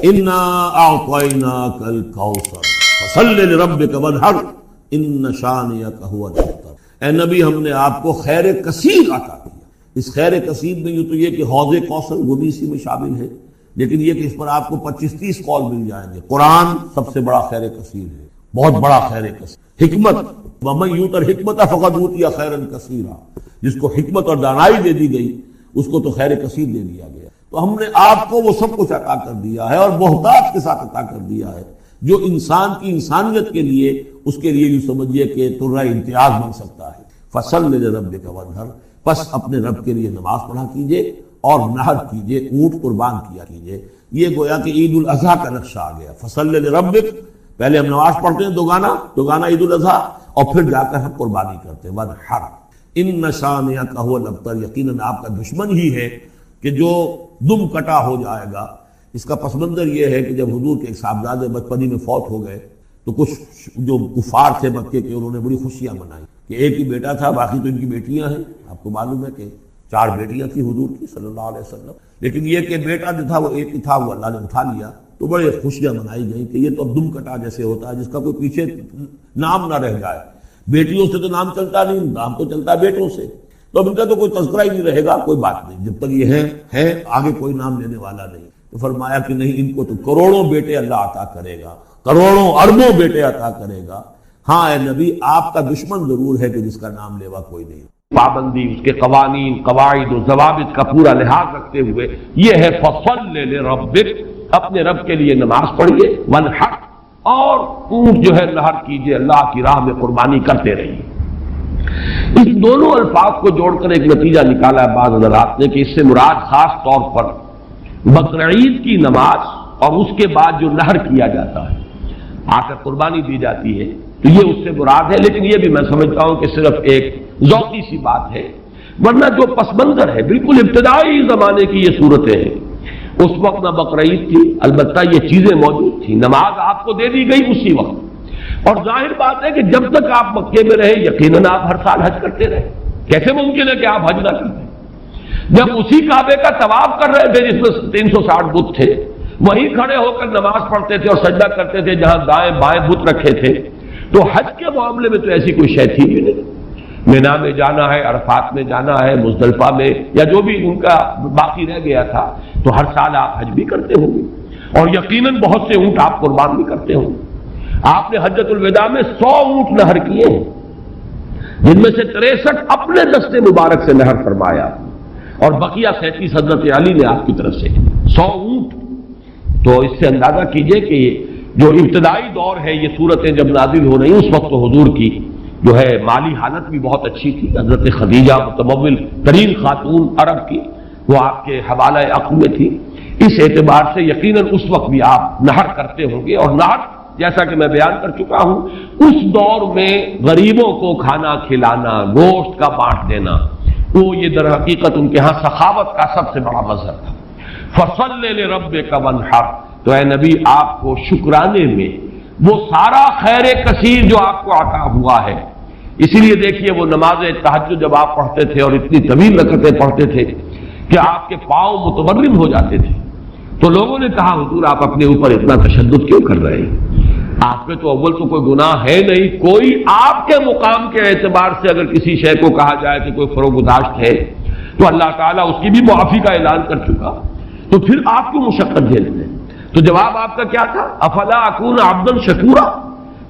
انا اعطیناک الکوثر فصل لربک وانحر ان شانئک هو الابتر۔ اے نبی ہم نے آپ کو خیر کثیر عطا کیا۔ اس خیر کثیر میں یوں تو یہ کہ حوض کوثر وہ بھی اسی میں شامل ہے، لیکن یہ کہ اس پر آپ کو 25-30 قول مل جائیں گے۔ قرآن سب سے بڑا خیر کثیر ہے، بہت بڑا خیر کثیر۔ حکمت، ومن یؤت الحکمۃ فقد اوتی خیرا کثیرا، جس کو حکمت اور دانائی دے دی گئی اس کو تو خیر کثیر دے دیا گیا۔ تو ہم نے آپ کو وہ سب کچھ عطا کر دیا ہے اور محتاج کے ساتھ عطا کر دیا ہے، جو انسان کی انسانیت کے لیے اس کے لیے یوں سمجھیے کہ ترہ امتیاز بن سکتا ہے۔ فصل لربک وانحر، پس اپنے رب کے لیے نماز پڑھا کیجئے اور نحر کیجئے، اونٹ قربان کیا کیجئے۔ یہ گویا کہ عید الاضحیٰ کا نقشہ آ گیا۔ فصل لربک، پہلے ہم نماز پڑھتے ہیں دوگانا عید الاضحیٰ، اور پھر جا کر ہم قربانی کرتے ہیں۔ وانحر ان شانئک هو الابتر، یقیناً آپ کا دشمن ہی ہے کہ جو دم کٹا ہو جائے گا۔ اس کا پس منظر یہ ہے کہ جب حضور کے ایک صاحبزادے بچپنی میں فوت ہو گئے تو کچھ جو کفار تھے مکے کے انہوں نے بڑی خوشیاں منائی کہ ایک ہی بیٹا تھا، باقی تو ان کی بیٹیاں ہیں۔ آپ کو معلوم ہے کہ 4 بیٹیاں تھیں حضور کی صلی اللہ علیہ وسلم، لیکن یہ کہ بیٹا جو تھا وہ ایک ہی تھا، وہ اللہ نے اٹھا لیا۔ تو بڑے خوشیاں منائی گئیں کہ یہ تو اب دم کٹا جیسے ہوتا ہے جس کا کوئی پیچھے نام نہ رہ جائے۔ بیٹیوں سے تو نام چلتا نہیں، نام تو چلتا ہے بیٹوں سے، تو اب ان کا تو کوئی تذکرہ ہی نہیں رہے گا۔ کوئی بات نہیں، جب تک یہ ہے آگے کوئی نام لینے والا نہیں۔ تو فرمایا کہ نہیں، ان کو تو کروڑوں بیٹے اللہ عطا کرے گا، کروڑوں اربوں بیٹے عطا کرے گا۔ ہاں اے نبی، آپ کا دشمن ضرور ہے کہ جس کا نام لیوا کوئی نہیں۔ پابندی، اس کے قوانین، قواعد و ضوابط کا پورا لحاظ رکھتے ہوئے یہ ہے فصل لربک، اپنے رب کے لیے نماز پڑھیے، وانحر، اور اونٹ جو ہے نحر کیجئے، اللہ کی راہ میں قربانی کرتے رہیے۔ اس دونوں الفاظ کو جوڑ کر ایک نتیجہ نکالا ہے بعض حضرات نے کہ اس سے مراد خاص طور پر بقرعید کی نماز اور اس کے بعد جو نحر کیا جاتا ہے، آ کر قربانی دی جاتی ہے، تو یہ اس سے مراد ہے۔ لیکن یہ بھی میں سمجھتا ہوں کہ صرف ایک ذوقی سی بات ہے، ورنہ جو پس منظر ہے بالکل ابتدائی زمانے کی یہ صورتیں ہیں۔ اس وقت نہ بقرعید تھی، البتہ یہ چیزیں موجود تھیں، نماز آپ کو دے دی گئی اسی وقت، اور ظاہر بات ہے کہ جب تک آپ مکے میں رہے یقیناً آپ ہر سال حج کرتے رہے۔ کیسے ممکن ہے کہ آپ حج نہ کرتے؟ جب اسی کعبے کا طواف کر رہے تھے جس میں 360 بت تھے، وہیں کھڑے ہو کر نماز پڑھتے تھے اور سجدہ کرتے تھے جہاں دائیں بائیں بت رکھے تھے، تو حج کے معاملے میں تو ایسی کوئی شے تھی بھی نہیں۔ مینا میں جانا ہے، عرفات میں جانا ہے، مزدلفہ میں، یا جو بھی ان کا باقی رہ گیا تھا، تو ہر سال آپ حج بھی کرتے ہوں گے، اور یقیناً بہت سے اونٹ آپ قربان بھی کرتے ہوں گے۔ آپ نے حجۃ الوداع میں 100 اونٹ نحر کیے ہیں، جن میں سے 63 اپنے دست مبارک سے نحر فرمایا، اور بقیہ 37 حضرت علی نے آپ کی طرف سے 100 اونٹ۔ تو اس سے اندازہ کیجئے کہ جو ابتدائی دور ہے، یہ صورتیں جب نازل ہو رہی، اس وقت تو حضور کی جو ہے مالی حالت بھی بہت اچھی تھی۔ حضرت خدیجہ متمول ترین خاتون عرب کی، وہ آپ کے حوالہ عقل میں تھی، اس اعتبار سے یقیناً اس وقت بھی آپ نحر کرتے ہوں گے۔ اور نحر جیسا کہ میں بیان کر چکا ہوں، اس دور میں غریبوں کو کھانا کھلانا، گوشت کا بانٹ دینا، وہ یہ در حقیقت ان کے ہاں سخاوت کا سب سے بڑا مظہر تھا۔ فصل لربک وانحر، تو اے نبی آپ کو شکرانے میں وہ سارا خیر کثیر جو آپ کو عطا ہوا ہے، اسی لیے دیکھیے وہ نماز تہجد جب آپ پڑھتے تھے اور اتنی طویل رکعتیں پڑھتے تھے کہ آپ کے پاؤں متورم ہو جاتے تھے، تو لوگوں نے کہا حضور آپ اپنے اوپر اتنا تشدد کیوں کر رہے ہیں؟ آپ پہ تو اول تو کوئی گناہ ہے نہیں، کوئی آپ کے مقام کے اعتبار سے اگر کسی شے کو کہا جائے کہ کوئی فروگزاشت ہے تو اللہ تعالیٰ اس کی بھی معافی کا اعلان کر چکا، تو پھر آپ کیوں مشقت جھیلتے ہیں؟ تو جواب آپ کا کیا تھا؟ افلا اکون عبدا شکورا،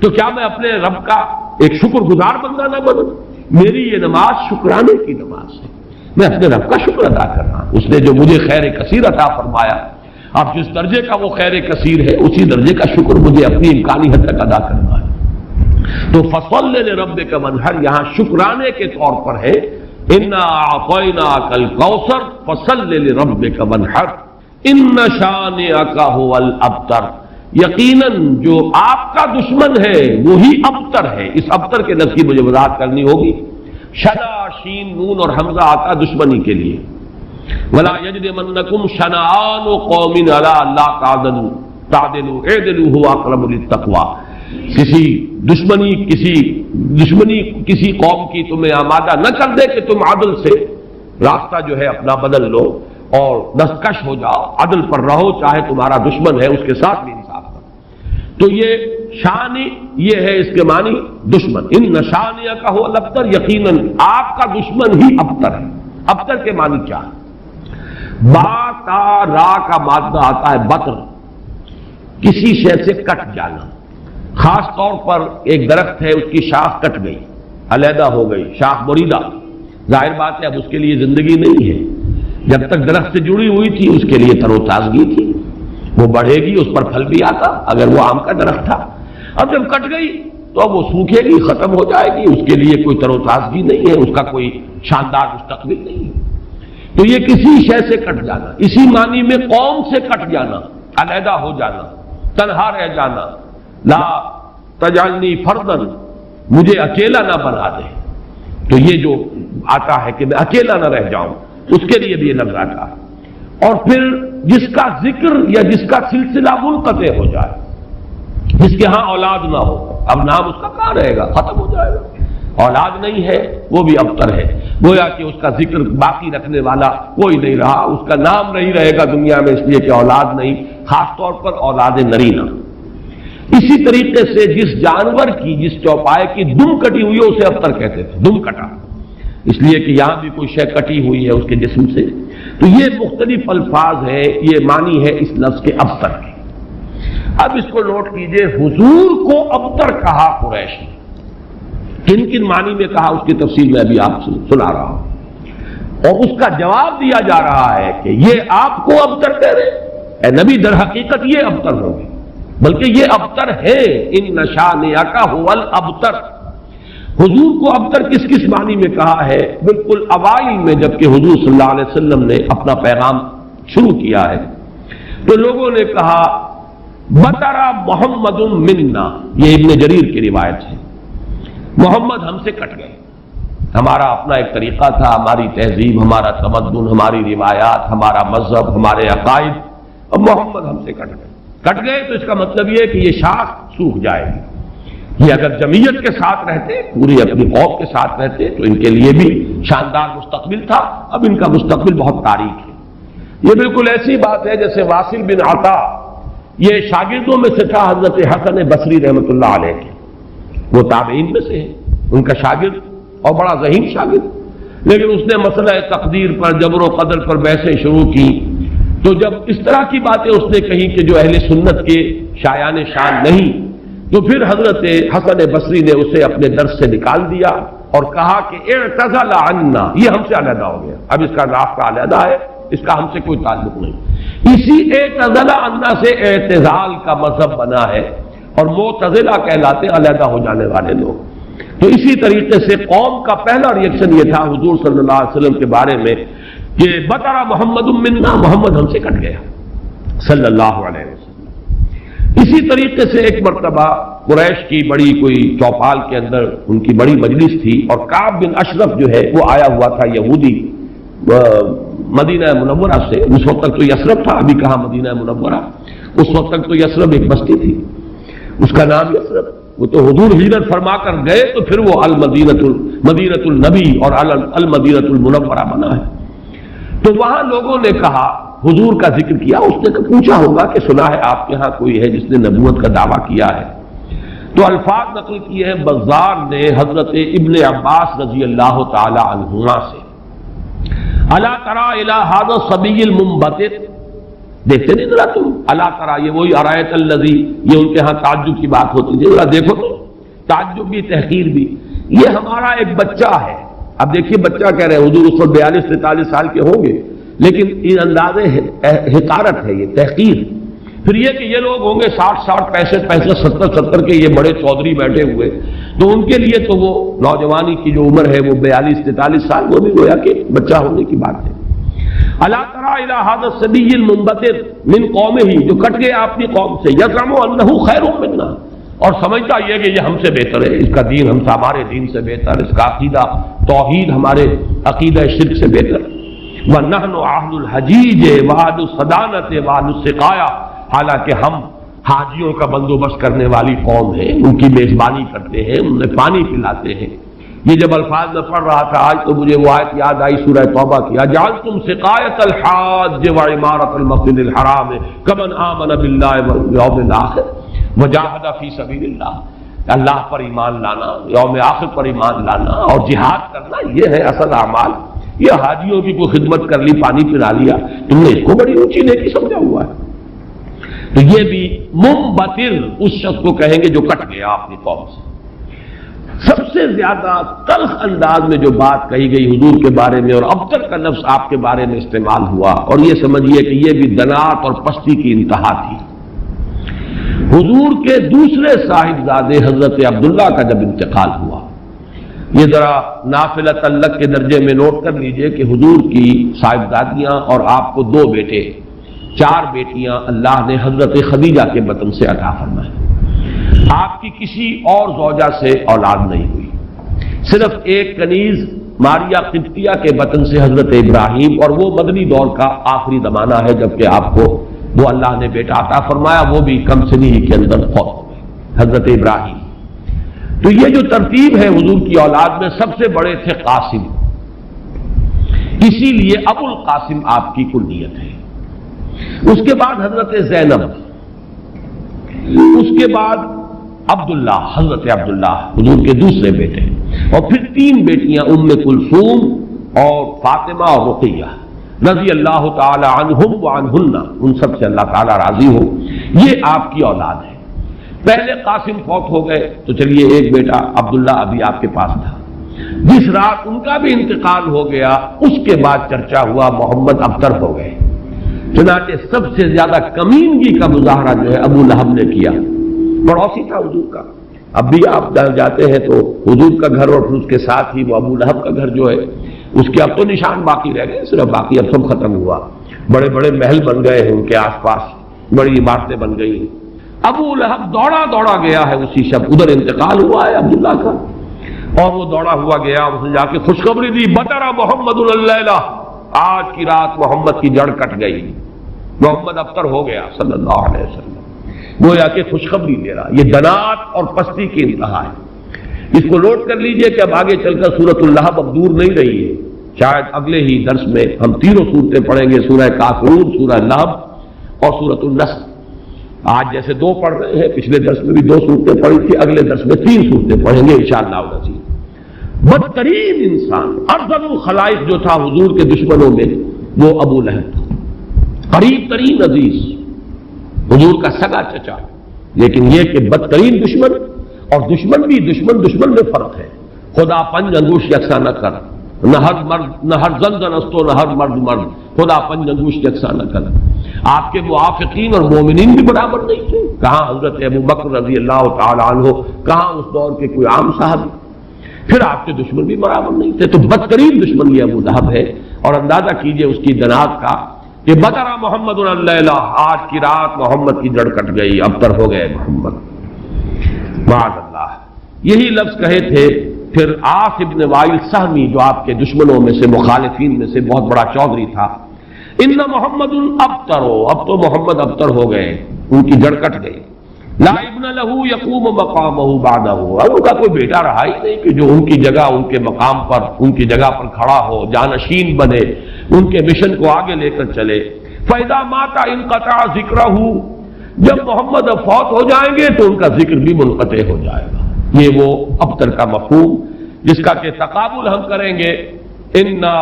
تو کیا میں اپنے رب کا ایک شکر گزار بندہ نہ بنوں؟ میری یہ نماز شکرانے کی نماز ہے، میں اپنے رب کا شکر ادا کر رہا ہوں، اس نے جو مجھے خیر کثیر عطا فرمایا۔ اب جس درجے کا وہ خیر کثیر ہے اسی درجے کا شکر مجھے اپنی امکانی حد تک ادا کرنا ہے۔ تو فصل لربک وانحر یہاں شکرانے کے طور پر ہے، انا اعطیناک الکوثر فصل لربک وانحر ان شانئک هو الابتر، یقیناً جو آپ کا دشمن ہے وہی ابتر ہے۔ اس ابتر کے لفظ کی مجھے وضاحت کرنی ہوگی۔ شنا، شین، نون اور حمزہ آتا دشمنی کے لیے۔ وَلَا يَجْرِمَنَّكُمْ شَنَآنُ قَوْمٍ عَلَىٰ أَلَّا تَعْدِلُوا اعْدِلُوا هُوَ أَقْرَبُ لِلتَّقْوَىٰ، کسی دشمنی کسی قوم کی تمہیں آمادہ نہ کر دے کہ تم عدل سے راستہ جو ہے اپنا بدل لو، اور دستکش ہو جاؤ، عدل پر رہو، چاہے تمہارا دشمن ہے اس کے ساتھ بھی انصاف کرو۔ تو یہ شان یہ ہے، اس کے معنی دشمن، ان شانیہ کا ہو الابتر، یقیناً آپ کا دشمن ہی ابتر ہے۔ ابتر کے معنی کیا ہے؟ با تا را کا مادہ آتا ہے بطر، کسی شے سے کٹ جانا، خاص طور پر ایک درخت ہے، اس کی شاخ کٹ گئی، علیحدہ ہو گئی، شاخ بریدہ، ظاہر بات ہے اب اس کے لیے زندگی نہیں ہے، جب تک درخت سے جڑی ہوئی تھی اس کے لیے تر و تازگی تھی، وہ بڑھے گی، اس پر پھل بھی آتا اگر وہ آم کا درخت تھا، اب جب کٹ گئی تو اب وہ سوکھے گی، ختم ہو جائے گی، اس کے لیے کوئی تر و تازگی نہیں ہے، اس کا کوئی شاندار مستقبل نہیں ہے۔ تو یہ کسی شے سے کٹ جانا، اسی معنی میں قوم سے کٹ جانا، علیحدہ ہو جانا، تنہا رہ جانا، لا تجعلنی فردن، مجھے اکیلا نہ بنا دے، تو یہ جو آتا ہے کہ میں اکیلا نہ رہ جاؤں، اس کے لیے بھی یہ لفظ آتا ہے۔ اور پھر جس کا ذکر یا جس کا سلسلہ منقطع ہو جائے، جس کے ہاں اولاد نہ ہو، اب نام اس کا کہاں رہے گا، ختم ہو جائے گا، اولاد نہیں ہے وہ بھی ابتر ہے، گویا کہ اس کا ذکر باقی رکھنے والا کوئی نہیں رہا، اس کا نام نہیں رہے گا دنیا میں، اس لیے کہ اولاد نہیں، خاص طور پر اولاد نرینہ۔ اسی طریقے سے جس جانور کی، جس چوپائے کی دم کٹی ہوئی ہے اسے ابتر کہتے تھے، دم کٹا، اس لیے کہ یہاں بھی کوئی شے کٹی ہوئی ہے اس کے جسم سے۔ تو یہ مختلف الفاظ ہیں، یہ معنی ہے اس لفظ کے ابتر کے۔ اب اس کو نوٹ کیجئے، حضور کو ابتر کہا قریش نے، کن کن معنی میں کہا اس کی تفصیل میں ابھی آپ سے سنا رہا ہوں، اور اس کا جواب دیا جا رہا ہے کہ یہ آپ کو ابتر کہہ رہے، اے نبی در حقیقت یہ ابتر ہوگی، بلکہ یہ ابتر ہے، ان شانئک ھو الابتر۔ حضور کو ابتر کس کس معنی میں کہا ہے؟ بالکل اوائل میں جبکہ حضور صلی اللہ علیہ وسلم نے اپنا پیغام شروع کیا ہے تو لوگوں نے کہا بطرا محمد منا، یہ ابن جریر کی روایت ہے، محمد ہم سے کٹ گئے، ہمارا اپنا ایک طریقہ تھا، ہماری تہذیب، ہمارا تمدن، ہماری روایات، ہمارا مذہب، ہمارے عقائد، اب محمد ہم سے کٹ گئے تو اس کا مطلب یہ ہے کہ یہ شاخ سوکھ جائے گی۔ یہ اگر جمعیت کے ساتھ رہتے، پوری اپنی قوم کے ساتھ رہتے تو ان کے لیے بھی شاندار مستقبل تھا، اب ان کا مستقبل بہت تاریک ہے۔ یہ بالکل ایسی بات ہے جیسے واصل بن عطا، یہ شاگردوں میں سے تھا حضرت حسن بصری رحمۃ اللہ علیہ کے، وہ تابعین میں سے ہے، ان کا شاگرد اور بڑا ذہین شاگرد، لیکن اس نے مسئلہ تقدیر پر، جبر و قدر پر بحثیں شروع کی، تو جب اس طرح کی باتیں اس نے کہی کہ جو اہل سنت کے شایان شان نہیں، تو پھر حضرت حسن بصری نے اسے اپنے درس سے نکال دیا اور کہا کہ اعتزل عنا، یہ ہم سے علیحدہ ہو گیا، اب اس کا راستہ علیحدہ ہے، اس کا ہم سے کوئی تعلق نہیں۔ اسی اعتزل عنا سے اعتزال کا مذہب بنا ہے، اور معتزلہ کہلاتے علیحدہ ہو جانے والے لوگ۔ تو اسی طریقے سے قوم کا پہلا ریئیکشن یہ تھا حضور صلی اللہ علیہ وسلم کے بارے میں کہ بطرا محمد منا، محمد ہم سے کٹ گیا صلی اللہ علیہ وسلم۔ اسی طریقے سے ایک مرتبہ قریش کی بڑی کوئی چوپال کے اندر ان کی بڑی مجلس تھی، اور کعب بن اشرف جو ہے وہ آیا ہوا تھا، یہودی، مدینہ منورہ سے، اس وقت تک تو یثرب تھا، ابھی کہاں مدینہ منورہ، اس وقت تک تو یثرب ایک بستی تھی، اس کا نام یثرب، وہ تو حضور ہجرت فرما کر گئے تو پھر وہ مدینۃ النبی اور المدینۃ المنورہ بنا ہے۔ تو وہاں لوگوں نے کہا، حضور کا ذکر کیا، اس نے تو پوچھا ہوگا کہ سنا ہے آپ کے ہاں کوئی ہے جس نے نبوت کا دعویٰ کیا ہے، تو الفاظ نقل کیے ہیں بزار نے حضرت ابن عباس رضی اللہ تعالی عنہما سے، الا تری الی ھذا الصبی المنبتر، دیکھتے نہیں ذرا تم، الا تری، یہ وہی ارایت الذی، یہ ان کے ہاں تعجب کی بات ہوتی ہے، ذرا دیکھو تو، تعجب بھی تحقیر بھی، یہ ہمارا ایک بچہ ہے۔ اب دیکھیے بچہ کہہ رہے ہیں، حضور اس وقت 42-43 سال کے ہوں گے، لیکن یہ انداز حقارت ہے، یہ تحقیر۔ پھر یہ کہ یہ لوگ ہوں گے 60 65 70 کے، یہ بڑے چودھری بیٹھے ہوئے، تو ان کے لیے تو وہ نوجوانی کی جو عمر ہے وہ 42-43 سال، وہ بھی گویا کہ بچہ ہونے کی بات ہے۔ الا تری الی ھذا الصبی المنبتر من قومہ، جو کٹ گیا اپنی قوم سے، یزعم انہ خیر منا، اور سمجھتا یہ کہ یہ ہم سے بہتر ہے، اس کا دین ہمارے دین سے بہتر، اس کا عقیدہ توحید ہمارے عقیدہ شرک سے بہتر، وَنَحْنُ أَهْلُ الْحَجِيجِ وَأَهْلُ الصَّدَانَةِ وَأَهْلُ السِّقَايَةِ، حالانکہ ہم حاجیوں کا بندوبست کرنے والی قوم ہیں، ان کی میزبانی کرتے ہیں، انہیں پانی پلاتے ہیں، یہ جب الفاظ میں پڑھ رہا تھا آج تو مجھے وہ آیت یاد آئی سورہ توبہ کی، اجعلتم سقایۃ الحاج وعمارۃ المسجد الحرام کمن آمن باللہ والیوم الآخر وجاہد فی سبیل اللہ۔ اللہ پر ایمان لانا، یوم آخر پر ایمان لانا اور جہاد کرنا، یہ ہے اصل اعمال۔ یہ حاجیوں کی کوئی خدمت کر لی، پانی پلا لیا، تم نے اس کو بڑی اونچی نیکی سمجھا ہوا ہے؟ تو یہ بھی منبتر اس شخص کو کہیں گے جو کٹ گیا اپنی قوم سے۔ سب سے زیادہ تلخ انداز میں جو بات کہی گئی حضور کے بارے میں، اور ابتر کا لفظ آپ کے بارے میں استعمال ہوا، اور یہ سمجھیے کہ یہ بھی دنات اور پستی کی انتہا تھی۔ حضور کے دوسرے صاحبزادے حضرت عبداللہ کا جب انتقال ہوا، یہ ذرا نافلہ تعلق کے درجے میں نوٹ کر لیجئے کہ حضور کی صاحبزادیاں اور آپ کو 2 بیٹے، 4 بیٹیاں اللہ نے حضرت خدیجہ کے بطن سے عطا فرمائے۔ آپ کی کسی اور زوجہ سے اولاد نہیں ہوئی، صرف ایک کنیز ماریا قبطیہ کے بطن سے حضرت ابراہیم، اور وہ مدنی دور کا آخری زمانہ ہے جبکہ آپ کو وہ اللہ نے بیٹا عطا فرمایا، وہ بھی کم سنی کے اندر فوت ہو گئے، حضرت ابراہیم۔ تو یہ جو ترتیب ہے حضور کی اولاد میں، سب سے بڑے تھے قاسم، اسی لیے ابو القاسم آپ کی کلیت ہے۔ اس کے بعد حضرت زینب، اس کے بعد عبداللہ، حضرت عبداللہ حضور کے دوسرے بیٹے، اور پھر 3 بیٹیاں ام کلثوم اور فاطمہ اور رقیہ رضی اللہ تعالی عنہم وعنہن، ان سب سے اللہ تعالی راضی ہو۔ یہ آپ کی اولاد ہے۔ پہلے قاسم فوت ہو گئے تو چلیے ایک بیٹا عبداللہ ابھی آپ کے پاس تھا، جس رات ان کا بھی انتقال ہو گیا اس کے بعد چرچا ہوا محمد ابتر ہو گئے۔ چنانچہ سب سے زیادہ کمینگی کا مظاہرہ جو ہے ابو لہب نے کیا، پڑوسی تھا حضور کا۔ اب بھی آپ جاتے ہیں تو حضور کا گھر اور پھر اس کے ساتھ ہی وہ ابو لہب کا گھر جو ہے، اس کے اب تو نشان باقی رہ گئے، صرف باقی اب سب ختم ہوا، بڑے بڑے محل بن گئے ہیں ان کے آس پاس، بڑی عمارتیں بن گئی ہیں۔ ابو لہب دوڑا دوڑا گیا ہے اسی شب، ادھر انتقال ہوا ہے عبداللہ کا، اور وہ دوڑا ہوا گیا، اس نے جا کے خوشخبری دی، بطر محمد اللیلہ، آج کی رات محمد کی جڑ کٹ گئی، محمد ابتر ہو گیا صلی اللہ علیہ وسلم۔ گویا کہ خوشخبری دے رہا۔ یہ دنات اور پستی کی انتہا ہے۔ اس کو نوٹ کر لیجئے کہ اب آگے چل کر سورۃ اللہب اب دور نہیں رہی ہے، شاید اگلے ہی درس میں ہم 3 صورتیں پڑھیں گے، سورہ کافرون، سورہ لہب اور سورۃ النصر۔ آج جیسے 2 پڑھ رہے ہیں، پچھلے درس میں بھی 2 صورتیں پڑھی تھی، اگلے درس میں 3 صورتیں پڑھیں گے انشاءاللہ العزیز۔ بدترین انسان، ارذل الخلائق جو تھا حضور کے دشمنوں میں، وہ ابو لہب تھا، قریب ترین عزیز، حضور کا سگا چچا، لیکن یہ کہ بدترین دشمن، اور دشمن بھی دشمن میں فرق ہے۔ خدا پنج انگوش یکساں نہ کر، نہ ہر زن است و نہ ہر مرد مرد، خدا پنج انگوش یکساں نہ کر۔ آپ کے موافقین اور مومنین بھی برابر نہیں تھے، کہاں حضرت ابو بکر رضی اللہ تعالی عنہ، کہاں اس دور کے کوئی عام صحابی، پھر آپ کے دشمن بھی برابر نہیں تھے۔ تو بدترین دشمن یہ ابو لہب ہے، اور اندازہ کیجئے اس کی دنات کا کہ بطر محمد اللیلہ، آج کی رات محمد کی جڑ کٹ گئی، ابتر ہو گئے محمد، معاذ اللہ۔ یہی لفظ کہے تھے پھر عاص ابن وائل سہمی، جو آپ کے دشمنوں میں سے، مخالفین میں سے بہت بڑا چودھری تھا، ان محمد ابتر، اب تو محمد ابتر ہو گئے، ان کی جڑ کٹ گئی۔ لا ابن لہ یقوم مقامہ بعدہ، اب ان کا کوئی بیٹا رہا ہی نہیں کہ جو ان کی جگہ، ان کے مقام پر، ان کی جگہ پر کھڑا ہو، جانشین بنے، ان کے مشن کو آگے لے کر چلے۔ فَإِذَا مَاتَ انقطع ذِكْرَهُ، جب محمد فوت ہو جائیں گے تو ان کا ذکر بھی منقطع ہو جائے گا۔ یہ وہ ابتر کا مفہوم جس کا کہ تقابل ہم کریں گے، اِنَّا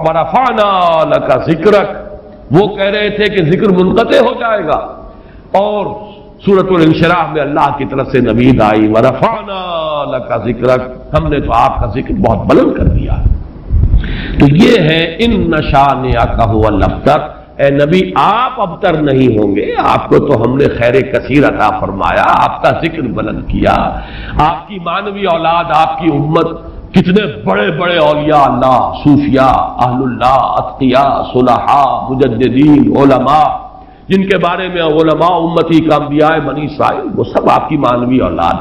وَرَفَعْنَا لَكَ ذِكْرَكَ، وہ کہہ رہے تھے کہ ذکر منقطع ہو جائے گا، اور سورۃ الانشراح میں اللہ کی طرف سے نوید آئی، وَرَفَعْنَا لَكَ ذِكْرَكَ، ہم نے تو آپ کا ذکر بہت بلند کر دیا۔ تو یہ ہے اِنَّ شَانِئَكَ هُوَ الْأَبْتَرُ، اے نبی آپ ابتر نہیں ہوں گے، آپ کو تو ہم نے خیر کثیر عطا فرمایا، آپ کا ذکر بلند کیا، آپ کی مانوی اولاد، آپ کی امت، کتنے بڑے بڑے اولیاء اللہ، صوفیاء، اہل اللہ، اتقیاء، صلحاء، مجددین، علماء، جن کے بارے میں علماء امتی کا انبیاء بنی اسرائیل، وہ سب آپ کی مانوی اولاد۔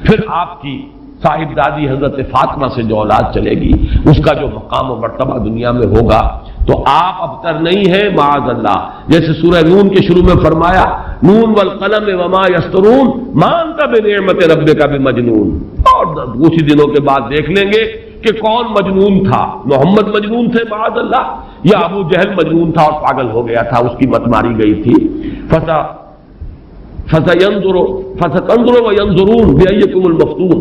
پھر آپ کی صاحبزادی حضرت فاطمہ سے جو اولاد چلے گی، اس کا جو مقام و مرتبہ دنیا میں ہوگا، تو آپ ابتر نہیں ہیں معاذ اللہ۔ جیسے سورہ نون کے شروع میں فرمایا، نون والقلم وما یسطرون ما انت بنعمت ربک بمجنون، اور کچھ ہی دنوں کے بعد دیکھ لیں گے کہ کون مجنون تھا، محمد مجنون تھے معاذ اللہ، یا ابو جہل مجنون تھا اور پاگل ہو گیا تھا، اس کی مت ماری گئی تھی۔ فَسَتَنظُرُ وَيَنظُرُونَ بِأَيِّكُمُ الْمَفْتُونُ،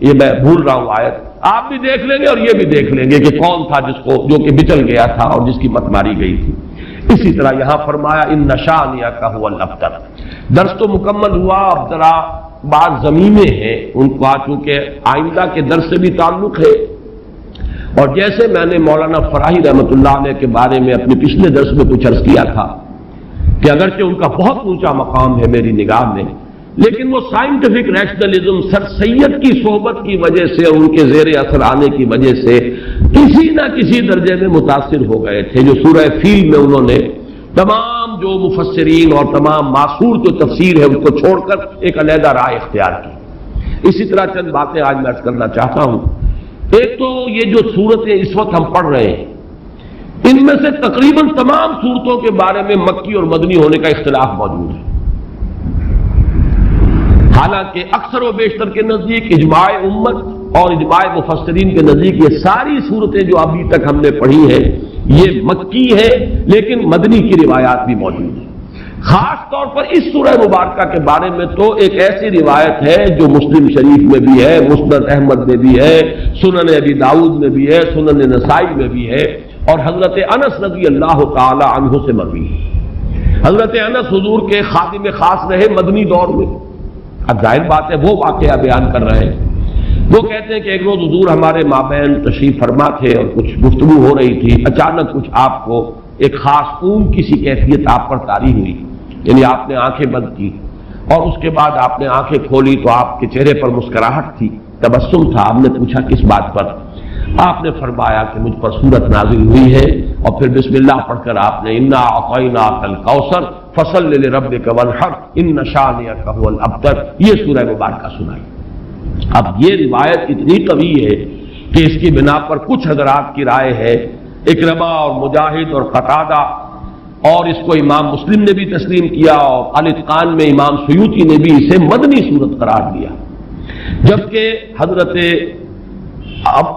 یہ میں بھول رہا ہوں آیت، آپ بھی دیکھ لیں گے اور یہ بھی دیکھ لیں گے کہ کون تھا جو کہ بچل گیا تھا اور جس کی مت ماری گئی تھی۔ اسی طرح یہاں فرمایا اِنَّ شَانِئَكَ هُوَ الْأَبْتَرُ۔ درس تو مکمل ہوا، اب ذرا بعض زمینیں ہیں ان کو چونکہ آئندہ کے درس سے بھی تعلق ہے، اور جیسے میں نے مولانا فراہی رحمۃ اللہ علیہ کے بارے میں اپنے پچھلے درس میں کچھ عرض کیا تھا کہ اگرچہ ان کا بہت اونچا مقام ہے میری نگاہ میں، لیکن وہ سائنٹیفک ریشنلزم سر سید کی صحبت کی وجہ سے اور ان کے زیر اثر آنے کی وجہ سے کسی نہ کسی درجے میں متاثر ہو گئے تھے، جو سورہ فیل میں انہوں نے تمام جو مفسرین اور تمام معصور جو تفسیر ہے اس کو چھوڑ کر ایک علیحدہ رائے اختیار کی۔ اسی طرح چند باتیں آج میں عرض کرنا چاہتا ہوں۔ ایک تو یہ جو صورتیں اس وقت ہم پڑھ رہے ہیں، ان میں سے تقریباً تمام صورتوں کے بارے میں مکی اور مدنی ہونے کا اختلاف موجود ہے، حالانکہ اکثر و بیشتر کے نزدیک اجماع امت اور اجماع مفسرین کے نزدیک یہ ساری صورتیں جو ابھی تک ہم نے پڑھی ہیں یہ مکی ہے، لیکن مدنی کی روایات بھی موجود ہیں۔ خاص طور پر اس سورہ مبارکہ کے بارے میں تو ایک ایسی روایت ہے جو مسلم شریف میں بھی ہے، مسند احمد میں بھی ہے، سنن ابی داؤد میں بھی ہے، سنن نسائی میں بھی ہے، اور حضرت انس رضی اللہ تعالی عنہ سے مروی ہے۔ حضرت انس حضور کے خادم خاص رہے مدنی دور میں۔ اب ظاہر بات ہے وہ واقعہ بیان کر رہے ہیں۔ وہ کہتے ہیں کہ ایک روز حضور ہمارے مابین تشریف فرما تھے اور کچھ گفتگو ہو رہی تھی، اچانک کچھ آپ کو ایک خاص اونگ کی سی کیفیت آپ پر طاری ہوئی، یعنی آپ نے آنکھیں بند کی اور اس کے بعد آپ نے آنکھیں کھولی تو آپ کے چہرے پر مسکراہٹ تھی، تبسم تھا۔ آپ نے پوچھا کس بات پر؟ آپ نے فرمایا کہ مجھ پر سورت نازل ہوئی ہے، اور پھر بسم اللہ پڑھ کر آپ نے انا اعطیناک الکوثر فصل لربک وانحر ان شانئک هو الابتر یہ سورہ مبارکہ سنائی۔ اب یہ روایت اتنی قوی ہے کہ اس کی بنا پر کچھ حضرات کی رائے ہے، اکرمہ اور مجاہد اور قتادہ، اور اس کو امام مسلم نے بھی تسلیم کیا، اور الاتقان میں امام سیوطی نے بھی اسے مدنی صورت قرار دیا، جبکہ حضرت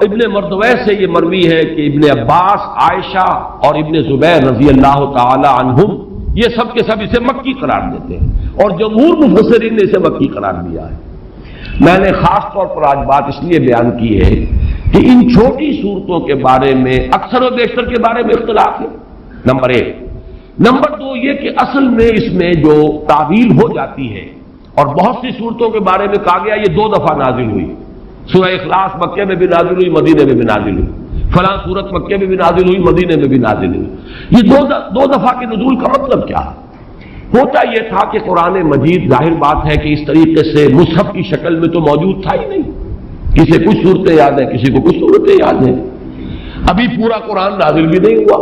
ابن مردویہ سے یہ مروی ہے کہ ابن عباس، عائشہ اور ابن زبیر رضی اللہ تعالی عنہم یہ سب کے سب اسے مکی قرار دیتے ہیں، اور جمہور مفسرین نے اسے مکی قرار دیا ہے۔ میں نے خاص طور پر آج بات اس لیے بیان کی ہے کہ ان چھوٹی صورتوں کے بارے میں اکثر و بیشتر کے بارے میں اختلاف ہے، نمبر ایک۔ نمبر دو یہ کہ اصل میں اس میں جو تعویل ہو جاتی ہے، اور بہت سی صورتوں کے بارے میں کہا گیا یہ 2 دفعہ نازل ہوئی، سورہ اخلاص مکے میں بھی نازل ہوئی، مدینے میں بھی نازل ہوئی، فلاں سورت مکے میں بھی نازل ہوئی، مدینے میں بھی نازل ہوئی۔ یہ دو دفعہ کے نزول کا مطلب کیا ہے؟ ہوتا یہ تھا کہ قرآن مجید ظاہر بات ہے کہ اس طریقے سے مصحف کی شکل میں تو موجود تھا ہی نہیں، کسی کچھ صورتیں یاد ہیں، کسی کو کچھ صورتیں یاد ہیں، ابھی پورا قرآن نازل بھی نہیں ہوا۔